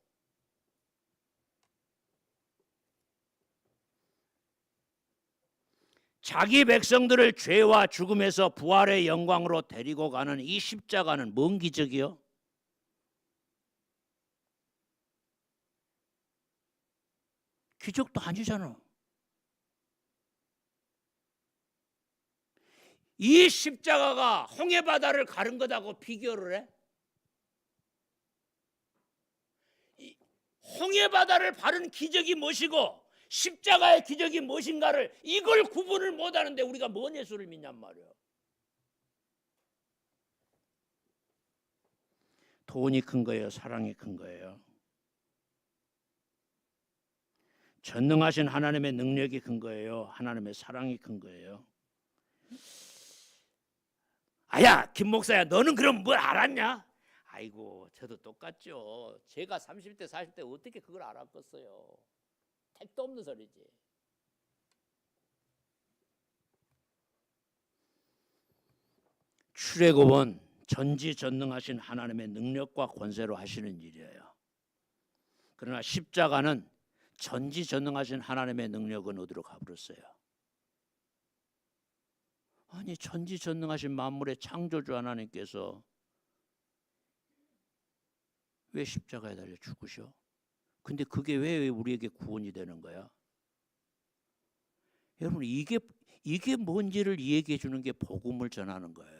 자기 백성들을 죄와 죽음에서 부활의 영광으로 데리고 가는 이 십자가는 뭔 기적이요? 기적도 아니잖아. 이 십자가가 홍해 바다를 가른 것하고 비교를 해? 홍해 바다를 바른 기적이 무엇이고 십자가의 기적이 무엇인가를 이걸 구분을 못하는데 우리가 뭔 예수를 믿냔 말이에요. 돈이 큰 거예요? 사랑이 큰 거예요? 전능하신 하나님의 능력이 큰 거예요? 하나님의 사랑이 큰 거예요? 아야 김 목사야 너는 그럼 뭘 알았냐? 아이고 저도 똑같죠. 제가 30대 40대 어떻게 그걸 알았겠어요. 택도 없는 소리지. 출애굽은 전지전능하신 하나님의 능력과 권세로 하시는 일이에요. 그러나 십자가는 전지전능하신 하나님의 능력은 어디로 가버렸어요? 아니 전지전능하신 만물의 창조주 하나님께서 왜 십자가에 달려 죽으셔? 근데 그게 왜 우리에게 구원이 되는 거야? 여러분 이게 뭔지를 이야기해 주는 게 복음을 전하는 거예요.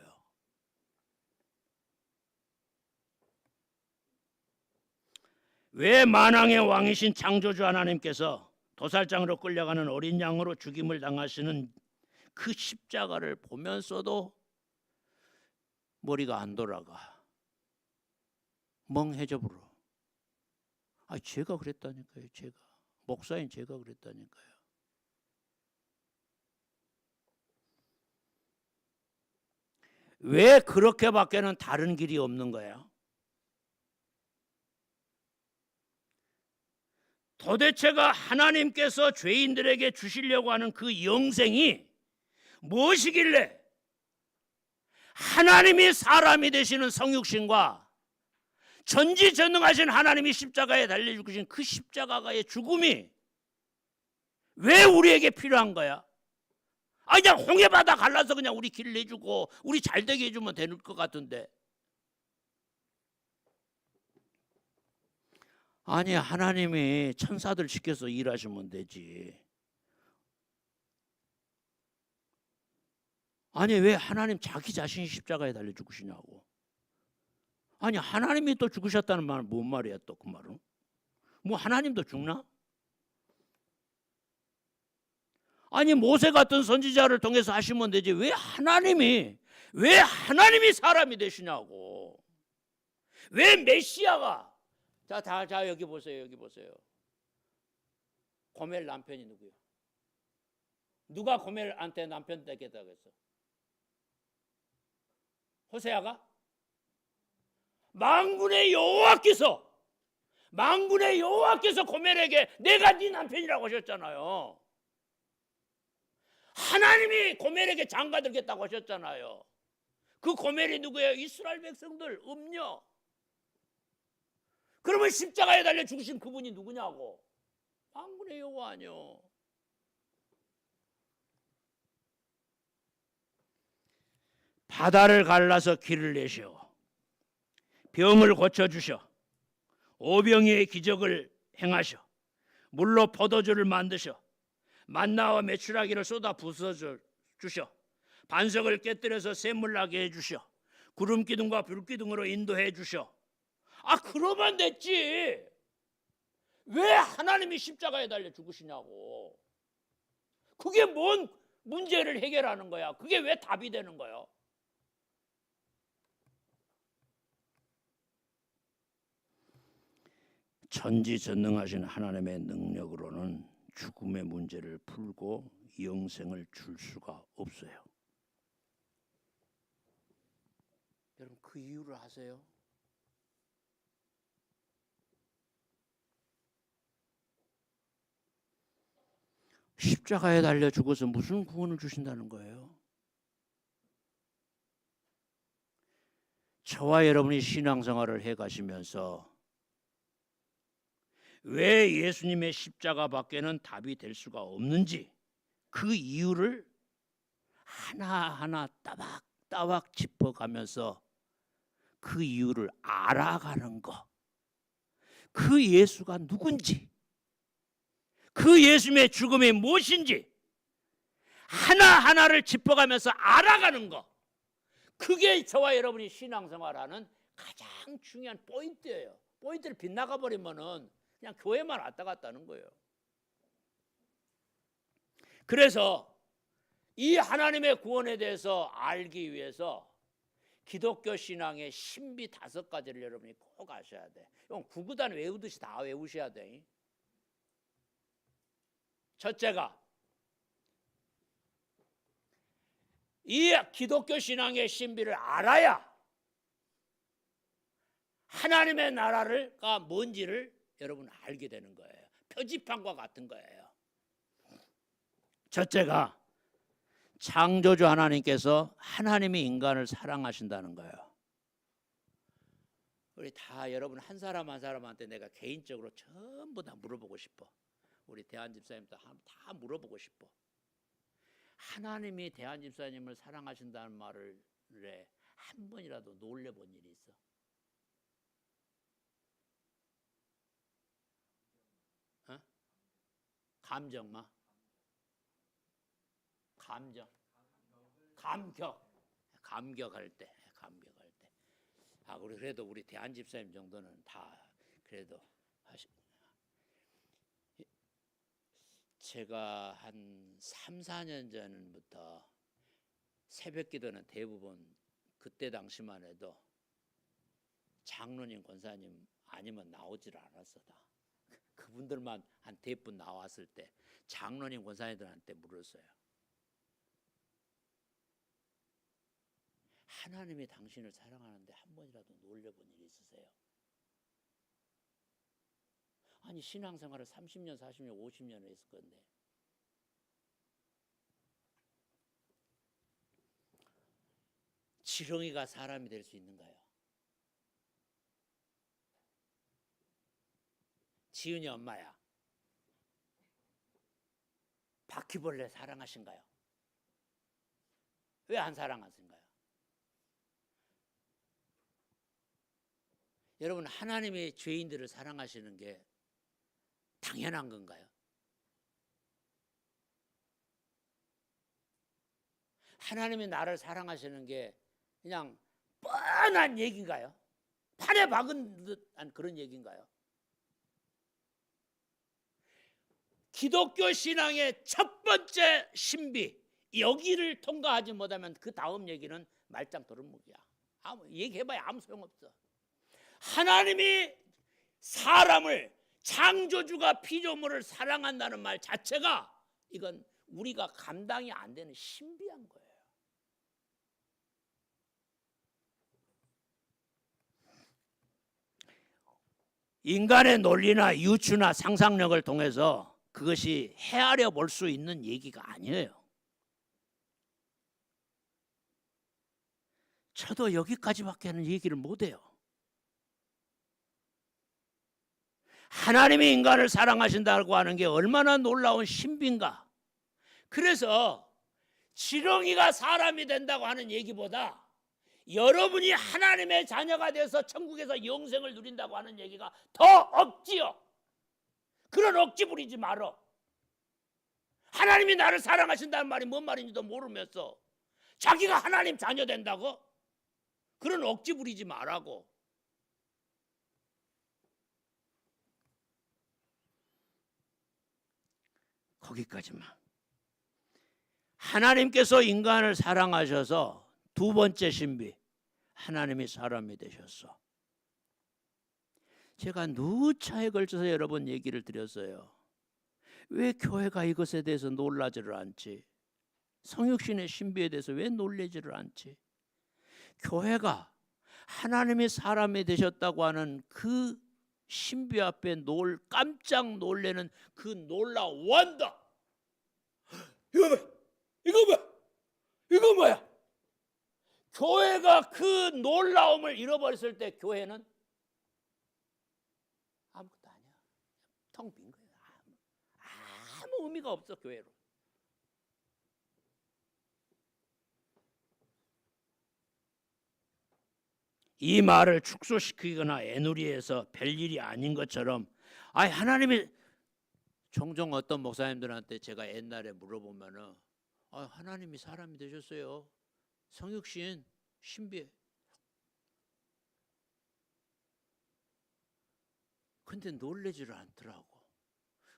왜 만왕의 왕이신 창조주 하나님께서 도살장으로 끌려가는 어린 양으로 죽임을 당하시는 그 십자가를 보면서도 머리가 안 돌아가. 멍해져 버려. 제가 그랬다니까요. 제가 목사인 제가 그랬다니까요. 왜 그렇게밖에는 다른 길이 없는 거예요? 도대체가 하나님께서 죄인들에게 주시려고 하는 그 영생이 무엇이길래 하나님이 사람이 되시는 성육신과 전지전능하신 하나님이 십자가에 달려 죽으신 그 십자가의 죽음이 왜 우리에게 필요한 거야? 그냥 홍해바다 갈라서 그냥 우리 길 내주고 우리 잘되게 해주면 되는 것 같은데. 아니, 하나님이 천사들 시켜서 일하시면 되지. 아니, 왜 하나님 자기 자신이 십자가에 달려 죽으시냐고. 아니, 하나님이 또 죽으셨다는 말은 뭔 말이야 또 그 말은? 뭐 하나님도 죽나? 아니, 모세 같은 선지자를 통해서 하시면 되지 왜 하나님이 사람이 되시냐고. 왜 메시아가 자 여기 보세요. 여기 보세요. 고멜 남편이 누구야? 누가 고멜한테 남편 되겠다고 했어? 호세아가? 만군의 여호와께서 고멜에게 내가 네 남편이라고 하셨잖아요. 하나님이 고멜에게 장가들겠다고 하셨잖아요. 그 고멜이 누구예요? 이스라엘 백성들 음녀. 그러면 십자가에 달려 죽으신 그분이 누구냐고. 만군의 여호와 아니요. 바다를 갈라서 길을 내셔 병을 고쳐주셔 오병이의 기적을 행하셔 물로 포도주를 만드셔 만나와 메추라기를 쏟아 부숴주셔 반석을 깨뜨려서 샘물 나게 해주셔 구름 기둥과 불 기둥으로 인도해 주셔. 그러면 됐지. 왜 하나님이 십자가에 달려 죽으시냐고. 그게 뭔 문제를 해결하는 거야. 그게 왜 답이 되는 거야. 전지전능하신 하나님의 능력으로는 죽음의 문제를 풀고 영생을 줄 수가 없어요. 여러분 그 이유를 아세요? 십자가에 달려 죽어서 무슨 구원을 주신다는 거예요? 저와 여러분이 신앙생활을 해가시면서 왜 예수님의 십자가 밖에는 답이 될 수가 없는지 그 이유를 하나하나 따박따박 짚어가면서 그 이유를 알아가는 것, 그 예수가 누군지, 그 예수님의 죽음이 무엇인지 하나하나를 짚어가면서 알아가는 것, 그게 저와 여러분이 신앙생활하는 가장 중요한 포인트예요. 포인트를 빗나가 버리면은 그냥 교회만 왔다 갔다 하는 거예요. 그래서 이 하나님의 구원에 대해서 알기 위해서 기독교 신앙의 신비 5가지를 여러분이 꼭 아셔야 돼. 이건 구구단 외우듯이 다 외우셔야 돼. 첫째가 이 기독교 신앙의 신비를 알아야 하나님의 나라가 뭔지를 여러분 알게 되는 거예요. 표지판과 같은 거예요. 첫째가 창조주 하나님께서 하나님이 인간을 사랑하신다는 거예요. 우리 다 여러분 한 사람 한 사람한테 내가 개인적으로 전부 다 물어보고 싶어. 우리 대한 집사님도 다 물어보고 싶어. 하나님이 대한 집사님을 사랑하신다는 말을 한 번이라도 놀려본 일이 있어? 감정마? 감격할 때. 우리 그래도 우리 대한 집사님 정도는 다 그래도 제가 한 3, 4년 전부터 새벽 기도는 대부분 그때 당시만 해도 장로님, 권사님 아니면 나오질 않았어. 다 그분들만 한 대분 나왔을 때 장로님, 권사님들한테 물었어요. 하나님이 당신을 사랑하는데 한 번이라도 놀려본 일 있으세요? 아니 신앙생활을 30년, 40년, 50년을 했을 건데 지렁이가 사람이 될 수 있는가요? 지은이 엄마야, 바퀴벌레 사랑하신가요? 왜 안 사랑하신가요? 여러분, 하나님이 죄인들을 사랑하시는 게 당연한 건가요? 하나님이 나를 사랑하시는 게 그냥 뻔한 얘기인가요? 판에 박은 듯한 그런 얘기인가요? 기독교 신앙의 첫 번째 신비, 여기를 통과하지 못하면 그 다음 얘기는 말짱 도루묵이야. 얘기해봐야 아무 소용없어. 하나님이 사람을, 창조주가 피조물을 사랑한다는 말 자체가 이건 우리가 감당이 안 되는 신비한 거예요. 인간의 논리나 유추나 상상력을 통해서 그것이 헤아려 볼 수 있는 얘기가 아니에요. 저도 여기까지밖에는 얘기를 못해요. 하나님이 인간을 사랑하신다고 하는 게 얼마나 놀라운 신비인가. 그래서 지렁이가 사람이 된다고 하는 얘기보다 여러분이 하나님의 자녀가 돼서 천국에서 영생을 누린다고 하는 얘기가 더 억지요. 그런 억지 부리지 말어. 하나님이 나를 사랑하신다는 말이 뭔 말인지도 모르면서 자기가 하나님 자녀 된다고? 그런 억지 부리지 말라고. 거기까지만. 하나님께서 인간을 사랑하셔서 두 번째 신비, 하나님이 사람이 되셨어. 제가 누차에 걸쳐서 여러 번 얘기를 드렸어요. 왜 교회가 이것에 대해서 놀라지를 않지? 성육신의 신비에 대해서 왜 놀라지를 않지? 교회가 하나님이 사람이 되셨다고 하는 그 신비 앞에 깜짝 놀라는 그 놀라운 원더. 이거 뭐야? 이거 뭐야? 이거 뭐야? 교회가 그 놀라움을 잃어버렸을 때 교회는 아무것도 아니야. 텅 빈 거야. 아무 의미가 없어 교회로. 이 말을 축소시키거나 애누리해서 별일이 아닌 것처럼 하나님이 종종 어떤 목사님들한테 제가 옛날에 물어보면은 하나님이 사람이 되셨어요. 성육신 신비해. 근데 놀라지를 않더라고.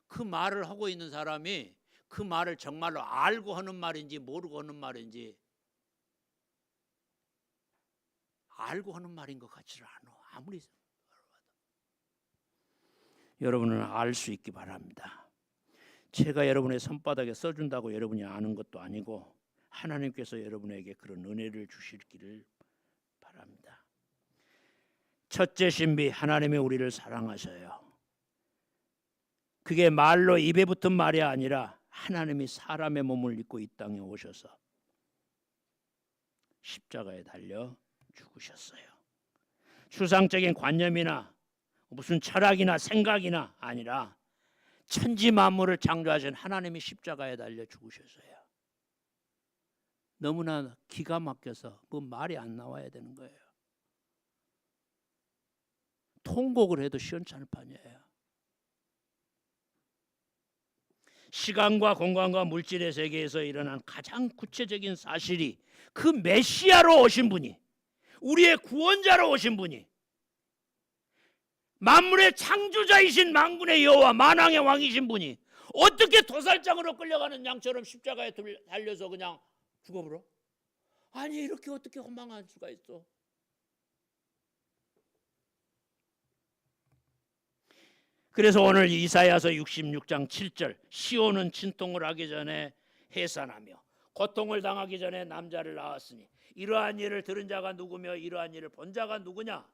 그 말을 하고 있는 사람이 그 말을 정말로 알고 하는 말인지 모르고 하는 말인지 알고 하는 말인 것 같지를 않아. 아무리 여러분은 알 수 있기 바랍니다. 제가 여러분의 손바닥에 써준다고 여러분이 아는 것도 아니고 하나님께서 여러분에게 그런 은혜를 주시기를 바랍니다. 첫째 신비, 하나님이 우리를 사랑하셔요. 그게 말로 입에 붙은 말이 아니라 하나님이 사람의 몸을 입고 이 땅에 오셔서 십자가에 달려 죽으셨어요. 추상적인 관념이나 무슨 철학이나 생각이나 아니라 천지 만물을 창조하신 하나님이 십자가에 달려 죽으셨어요. 너무나 기가 막혀서 그 말이 안 나와야 되는 거예요. 통곡을 해도 시원찮을 판이에요. 시간과 공간과 물질의 세계에서 일어난 가장 구체적인 사실이 그 메시아로 오신 분이, 우리의 구원자로 오신 분이, 만물의 창조자이신 만군의 여호와 만왕의 왕이신 분이 어떻게 도살장으로 끌려가는 양처럼 십자가에 달려서 그냥 죽어버려? 아니 이렇게 어떻게 허망할 수가 있어? 그래서 오늘 이사야서 66장 7절 시온은 진통을 하기 전에 해산하며 고통을 당하기 전에 남자를 낳았으니 이러한 일을 들은 자가 누구며 이러한 일을 본 자가 누구냐?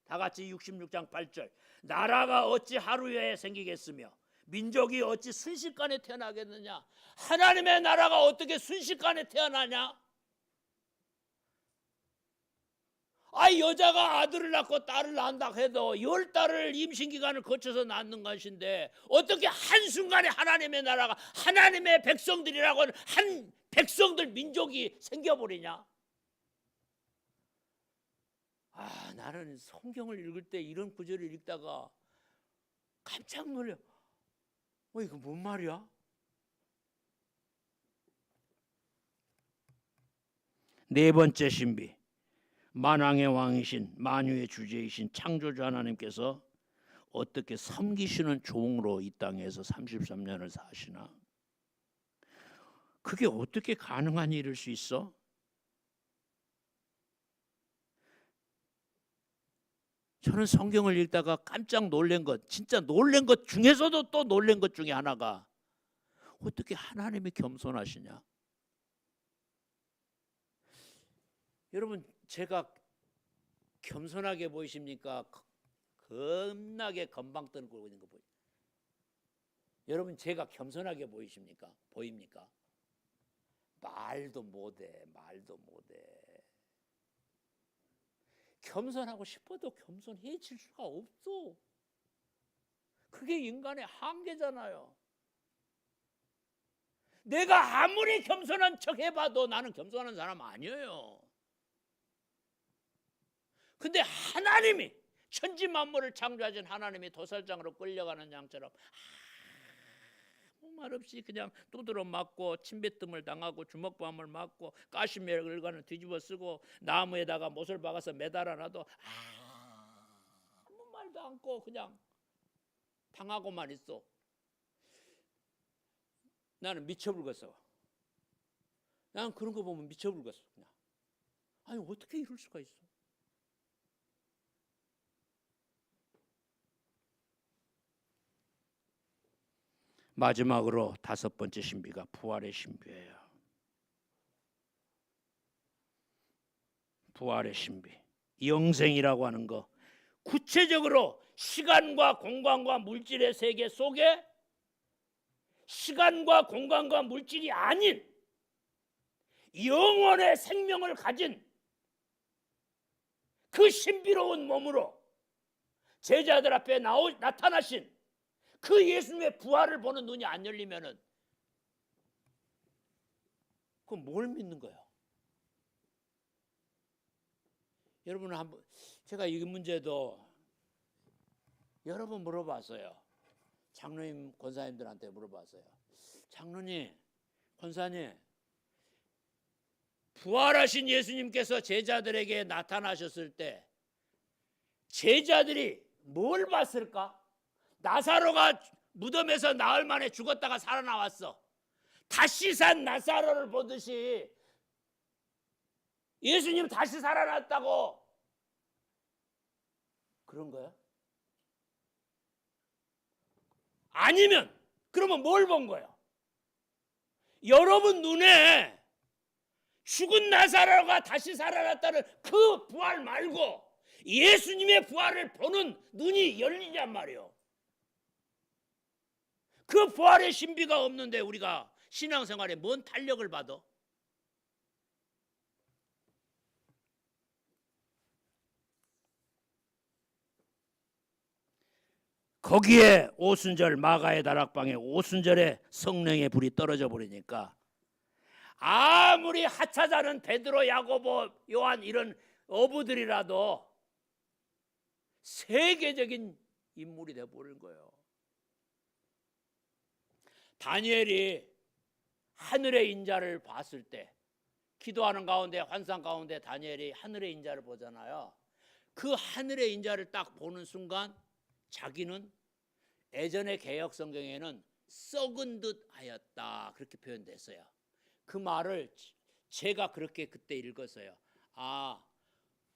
다 같이 66장 8절. 나라가 어찌 하루에 생기겠으며 민족이 어찌 순식간에 태어나겠느냐? 하나님의 나라가 어떻게 순식간에 태어나냐? 여자가 아들을 낳고 딸을 낳는다 해도 10달을 임신기간을 거쳐서 낳는 것인데 어떻게 한순간에 하나님의 나라가 하나님의 백성들이라고 하는 한 백성들 민족이 생겨버리냐? 나는 성경을 읽을 때 이런 구절을 읽다가 깜짝 놀려. 이거 뭔 말이야? 네 번째 신비. 만왕의 왕이신 만유의 주제이신 창조주 하나님께서 어떻게 섬기시는 종으로 이 땅에서 33년을 사시나? 그게 어떻게 가능한 일일 수 있어? 저는 성경을 읽다가 깜짝 놀란 것, 진짜 놀란 것 중에서도 또 놀란 것 중에 하나가 어떻게 하나님이 겸손하시냐? 여러분, 제가 겸손하게 보이십니까? 겁나게 건방 떨고 있는 거 보이죠? 여러분, 제가 겸손하게 보이십니까? 보입니까? 말도 못해. 겸손하고 싶어도 겸손해질 수가 없어. 그게 인간의 한계잖아요. 내가 아무리 겸손한 척 해봐도 나는 겸손한 사람 아니에요. 근데 하나님이 천지 만물을 창조하신 하나님이 도살장으로 끌려가는 양처럼 아무 말 없이 그냥 두드러 맞고 침뱉음을 당하고 주먹밤을 맞고 가시멜간을 뒤집어 쓰고 나무에다가 못을 박아서 매달아 놔도 아무 말도 않고 그냥 당하고만 있어. 나는 미쳐불겠어. 나는 그런 거 보면 미쳐불겠어. 그냥. 어떻게 이럴 수가 있어? 마지막으로 다섯 번째 신비가 부활의 신비예요. 부활의 신비. 영생이라고 하는 거, 구체적으로 시간과 공간과 물질의 세계 속에 시간과 공간과 물질이 아닌 영원의 생명을 가진 그 신비로운 몸으로 제자들 앞에 나타나신 그 예수님의 부활을 보는 눈이 안 열리면은 그럼 뭘 믿는 거예요? 여러분, 한번 제가 이 문제도 여러 번 물어봤어요. 장로님, 권사님들한테 물어봤어요. 장로님, 권사님, 부활하신 예수님께서 제자들에게 나타나셨을 때 제자들이 뭘 봤을까? 나사로가 무덤에서 나흘 만에 죽었다가 살아나왔어. 다시 산 나사로를 보듯이 예수님 다시 살아났다고 그런 거야? 아니면 그러면 뭘 본 거예요? 여러분 눈에 죽은 나사로가 다시 살아났다는 그 부활 말고 예수님의 부활을 보는 눈이 열리냔 말이에요. 그 부활의 신비가 없는데 우리가 신앙생활에 뭔 탄력을 받아? 거기에 오순절 마가의 다락방에 오순절에 성령의 불이 떨어져 버리니까 아무리 하찮은 베드로, 야고보, 요한 이런 어부들이라도 세계적인 인물이 되어버린 거예요. 다니엘이 하늘의 인자를 봤을 때 기도하는 가운데 환상 가운데 다니엘이 하늘의 인자를 보잖아요. 그 하늘의 인자를 딱 보는 순간 자기는 예전의 개역 성경에는 썩은 듯 하였다 그렇게 표현됐어요. 그 말을 제가 그렇게 그때 읽었어요.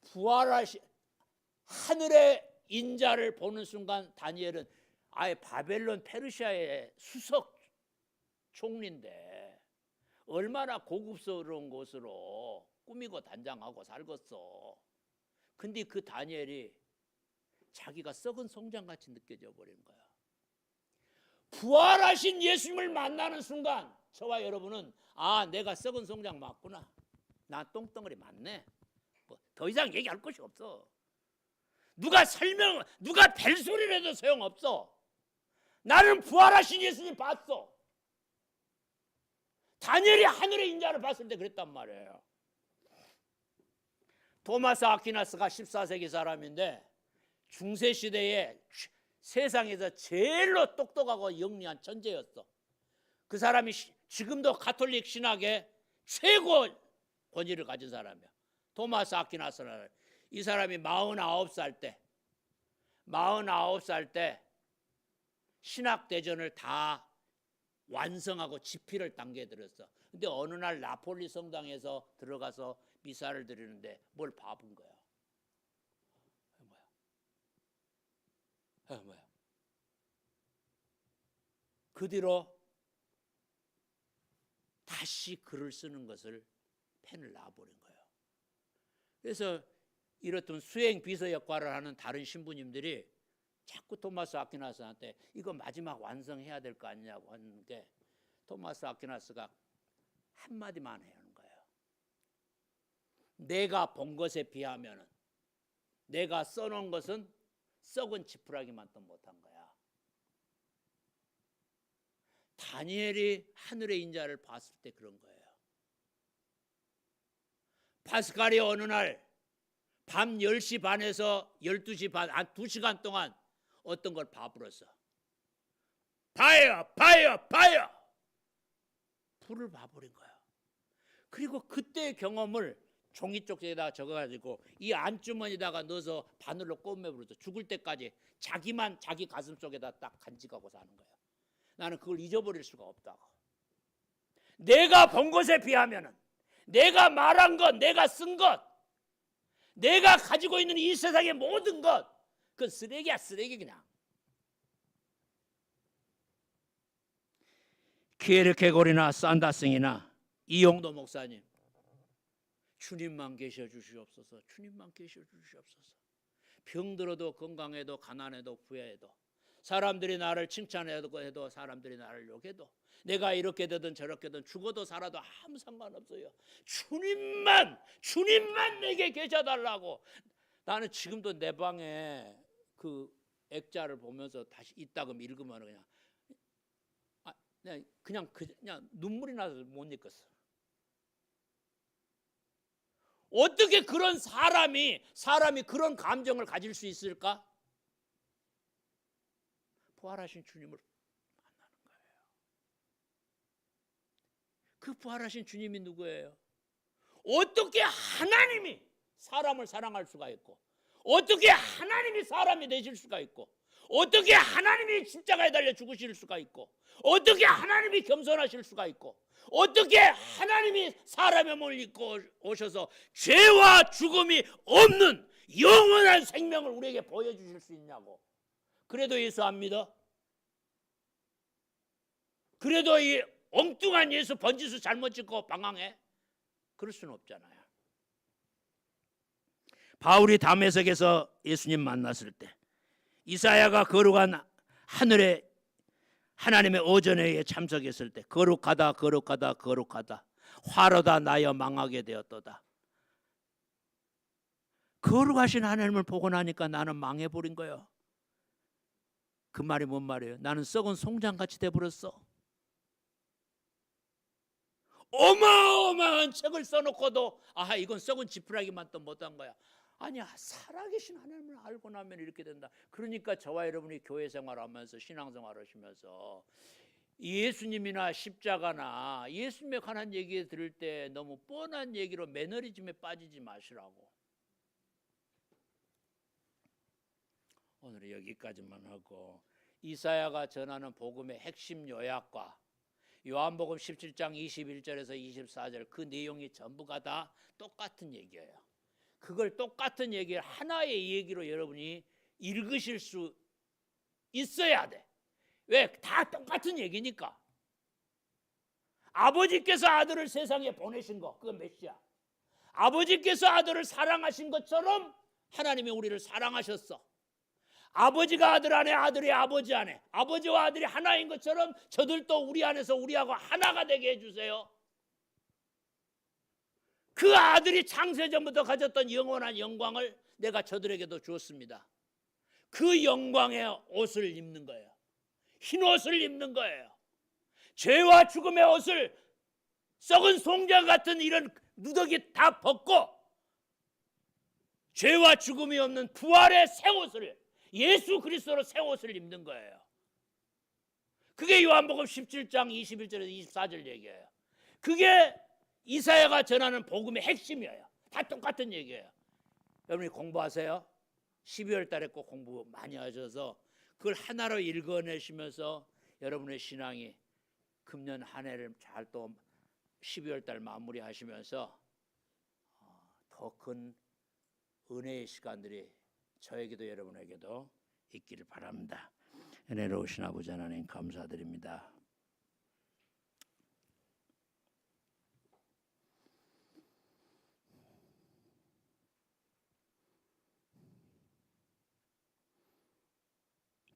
부활하신 하늘의 인자를 보는 순간 다니엘은 아예 바벨론 페르시아의 수석 총리인데 얼마나 고급스러운 곳으로 꾸미고 단장하고 살겠어. 근데 그 다니엘이 자기가 썩은 송장같이 느껴져 버린 거야. 부활하신 예수님을 만나는 순간 저와 여러분은 내가 썩은 송장 맞구나. 나 똥덩어리 맞네. 더 이상 얘기할 것이 없어. 누가 벨소리를 해도 소용없어. 나는 부활하신 예수님 봤어. 다니엘이 하늘의 인자를 봤을 때 그랬단 말이에요. 토마스 아퀴나스가 14세기 사람인데 중세시대에 세상에서 제일로 똑똑하고 영리한 천재였어. 그 사람이 지금도 가톨릭 신학의 최고 권위를 가진 사람이야. 토마스 아퀴나스라는 이 사람이 49살 때 신학대전을 다 완성하고 지필을 단계에 들었어. 근데 어느 날 나폴리 성당에서 들어가서 미사를 드리는데 뭘 봐본 거야. 뭐야? 그 뒤로 다시 글을 쓰는 것을 펜을 놔버린 거예요. 그래서 이렇던 수행 비서 역할을 하는 다른 신부님들이 자꾸 토마스 아퀴나스한테 이거 마지막 완성해야 될 거 아니냐고 하는 게 토마스 아퀴나스가 한마디만 하는 거예요. 내가 본 것에 비하면 내가 써놓은 것은 썩은 지푸라기만도 못한 거야. 다니엘이 하늘의 인자를 봤을 때 그런 거예요. 파스칼이 어느 날 밤 10시 반에서 12시 반, 2시간 동안 어떤 걸 봐버렸어. 봐요. 불을 봐버린 거야. 그리고 그때의 경험을 종이 쪽지에다가 적어가지고 이 안주머니에다가 넣어서 바늘로 꼬매버렸어. 죽을 때까지 자기만 자기 가슴 속에다 딱 간직하고 사는 거야. 나는 그걸 잊어버릴 수가 없다고. 내가 본 것에 비하면은, 내가 말한 것, 내가 쓴 것, 내가 가지고 있는 이 세상의 모든 것, 그건 쓰레기야, 쓰레기 그냥. 키에르케고르나 산다승이나 이용도 목사님, 주님만 계셔 주시옵소서. 주님만 계셔 주시옵소서. 병들어도 건강해도 가난해도 부해도 사람들이 나를 칭찬해도 사람들이 나를 욕해도 내가 이렇게 되든 저렇게 되든 죽어도 살아도 아무 상관없어요. 주님만 내게 계셔달라고. 나는 지금도 내 방에 그 액자를 보면서 다시 이따금 읽으면 그냥 눈물이 나서 못 읽겠어. 어떻게 그런 사람이 그런 감정을 가질 수 있을까? 부활하신 주님을 만나는 거예요. 그 부활하신 주님이 누구예요? 어떻게 하나님이 사람을 사랑할 수가 있고, 어떻게 하나님이 사람이 되실 수가 있고, 어떻게 하나님이 십자가에 달려 죽으실 수가 있고, 어떻게 하나님이 겸손하실 수가 있고, 어떻게 하나님이 사람의 몸을 입고 오셔서 죄와 죽음이 없는 영원한 생명을 우리에게 보여주실 수 있냐고. 그래도 예수 안 믿어? 그래도 이 엉뚱한 예수 번지수 잘못 짓고 방황해? 그럴 수는 없잖아요. 바울이 다메섹에서 예수님 만났을 때 이사야가 거룩한 하늘에 하나님의 오전회에 참석했을 때 거룩하다 화로다 나여 망하게 되었도다. 거룩하신 하나님을 보고 나니까 나는 망해버린 거예요. 그 말이 뭔 말이에요? 나는 썩은 송장같이 돼버렸어. 어마어마한 책을 써놓고도 이건 썩은 지푸라기만 또 못한 거야. 아니야, 살아계신 하나님을 알고 나면 이렇게 된다. 그러니까 저와 여러분이 교회 생활하면서 신앙생활 하시면서 예수님이나 십자가나 예수님에 관한 얘기 들을 때 너무 뻔한 얘기로 매너리즘에 빠지지 마시라고. 오늘은 여기까지만 하고, 이사야가 전하는 복음의 핵심 요약과 요한복음 17장 21절에서 24절 그 내용이 전부가 다 똑같은 얘기예요. 그걸 똑같은 얘기를 하나의 얘기로 여러분이 읽으실 수 있어야 돼. 왜? 다 똑같은 얘기니까. 아버지께서 아들을 세상에 보내신 거, 그건 메시아. 아버지께서 아들을 사랑하신 것처럼 하나님이 우리를 사랑하셨어. 아버지가 아들 안에, 아들이 아버지 안에, 아버지와 아들이 하나인 것처럼 저들도 우리 안에서 우리하고 하나가 되게 해주세요. 그 아들이 창세전부터 가졌던 영원한 영광을 내가 저들에게도 주었습니다. 그 영광의 옷을 입는 거예요. 흰 옷을 입는 거예요. 죄와 죽음의 옷을, 썩은 송장 같은 이런 누더기 다 벗고 죄와 죽음이 없는 부활의 새 옷을, 예수 그리스도로 새 옷을 입는 거예요. 그게 요한복음 17장 21절에서 24절 얘기예요. 그게 이사야가 전하는 복음의 핵심이에요. 다 똑같은 얘기예요. 여러분이 공부하세요. 12월 달에 꼭 공부 많이 하셔서 그걸 하나로 읽어내시면서 여러분의 신앙이 금년 한 해를 잘 또 12월 달 마무리하시면서 더 큰 은혜의 시간들이 저에게도 여러분에게도 있기를 바랍니다. 은혜로우신 아버지 하나님 감사드립니다.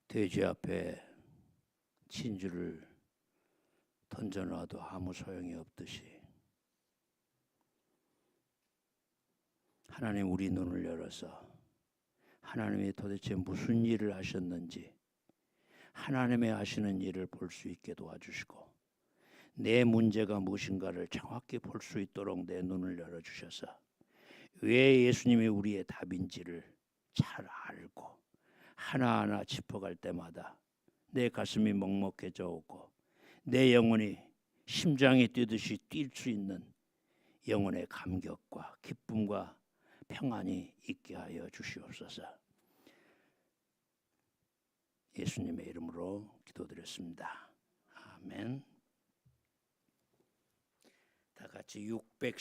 돼지 앞에 진주를 던져놔도 아무 소용이 없듯이 하나님 우리 눈을 열어서 하나님이 도대체 무슨 일을 하셨는지 하나님의 하시는 일을 볼 수 있게 도와주시고 내 문제가 무엇인가를 정확히 볼 수 있도록 내 눈을 열어주셔서 왜 예수님이 우리의 답인지를 잘 알고 하나하나 짚어갈 때마다 내 가슴이 먹먹해져 오고 내 영혼이 심장이 뛰듯이 뛸 수 있는 영혼의 감격과 기쁨과 평안이 있게 하여 주시옵소서. 예수님의 이름으로 기도드렸습니다. 아멘. 다 같이 610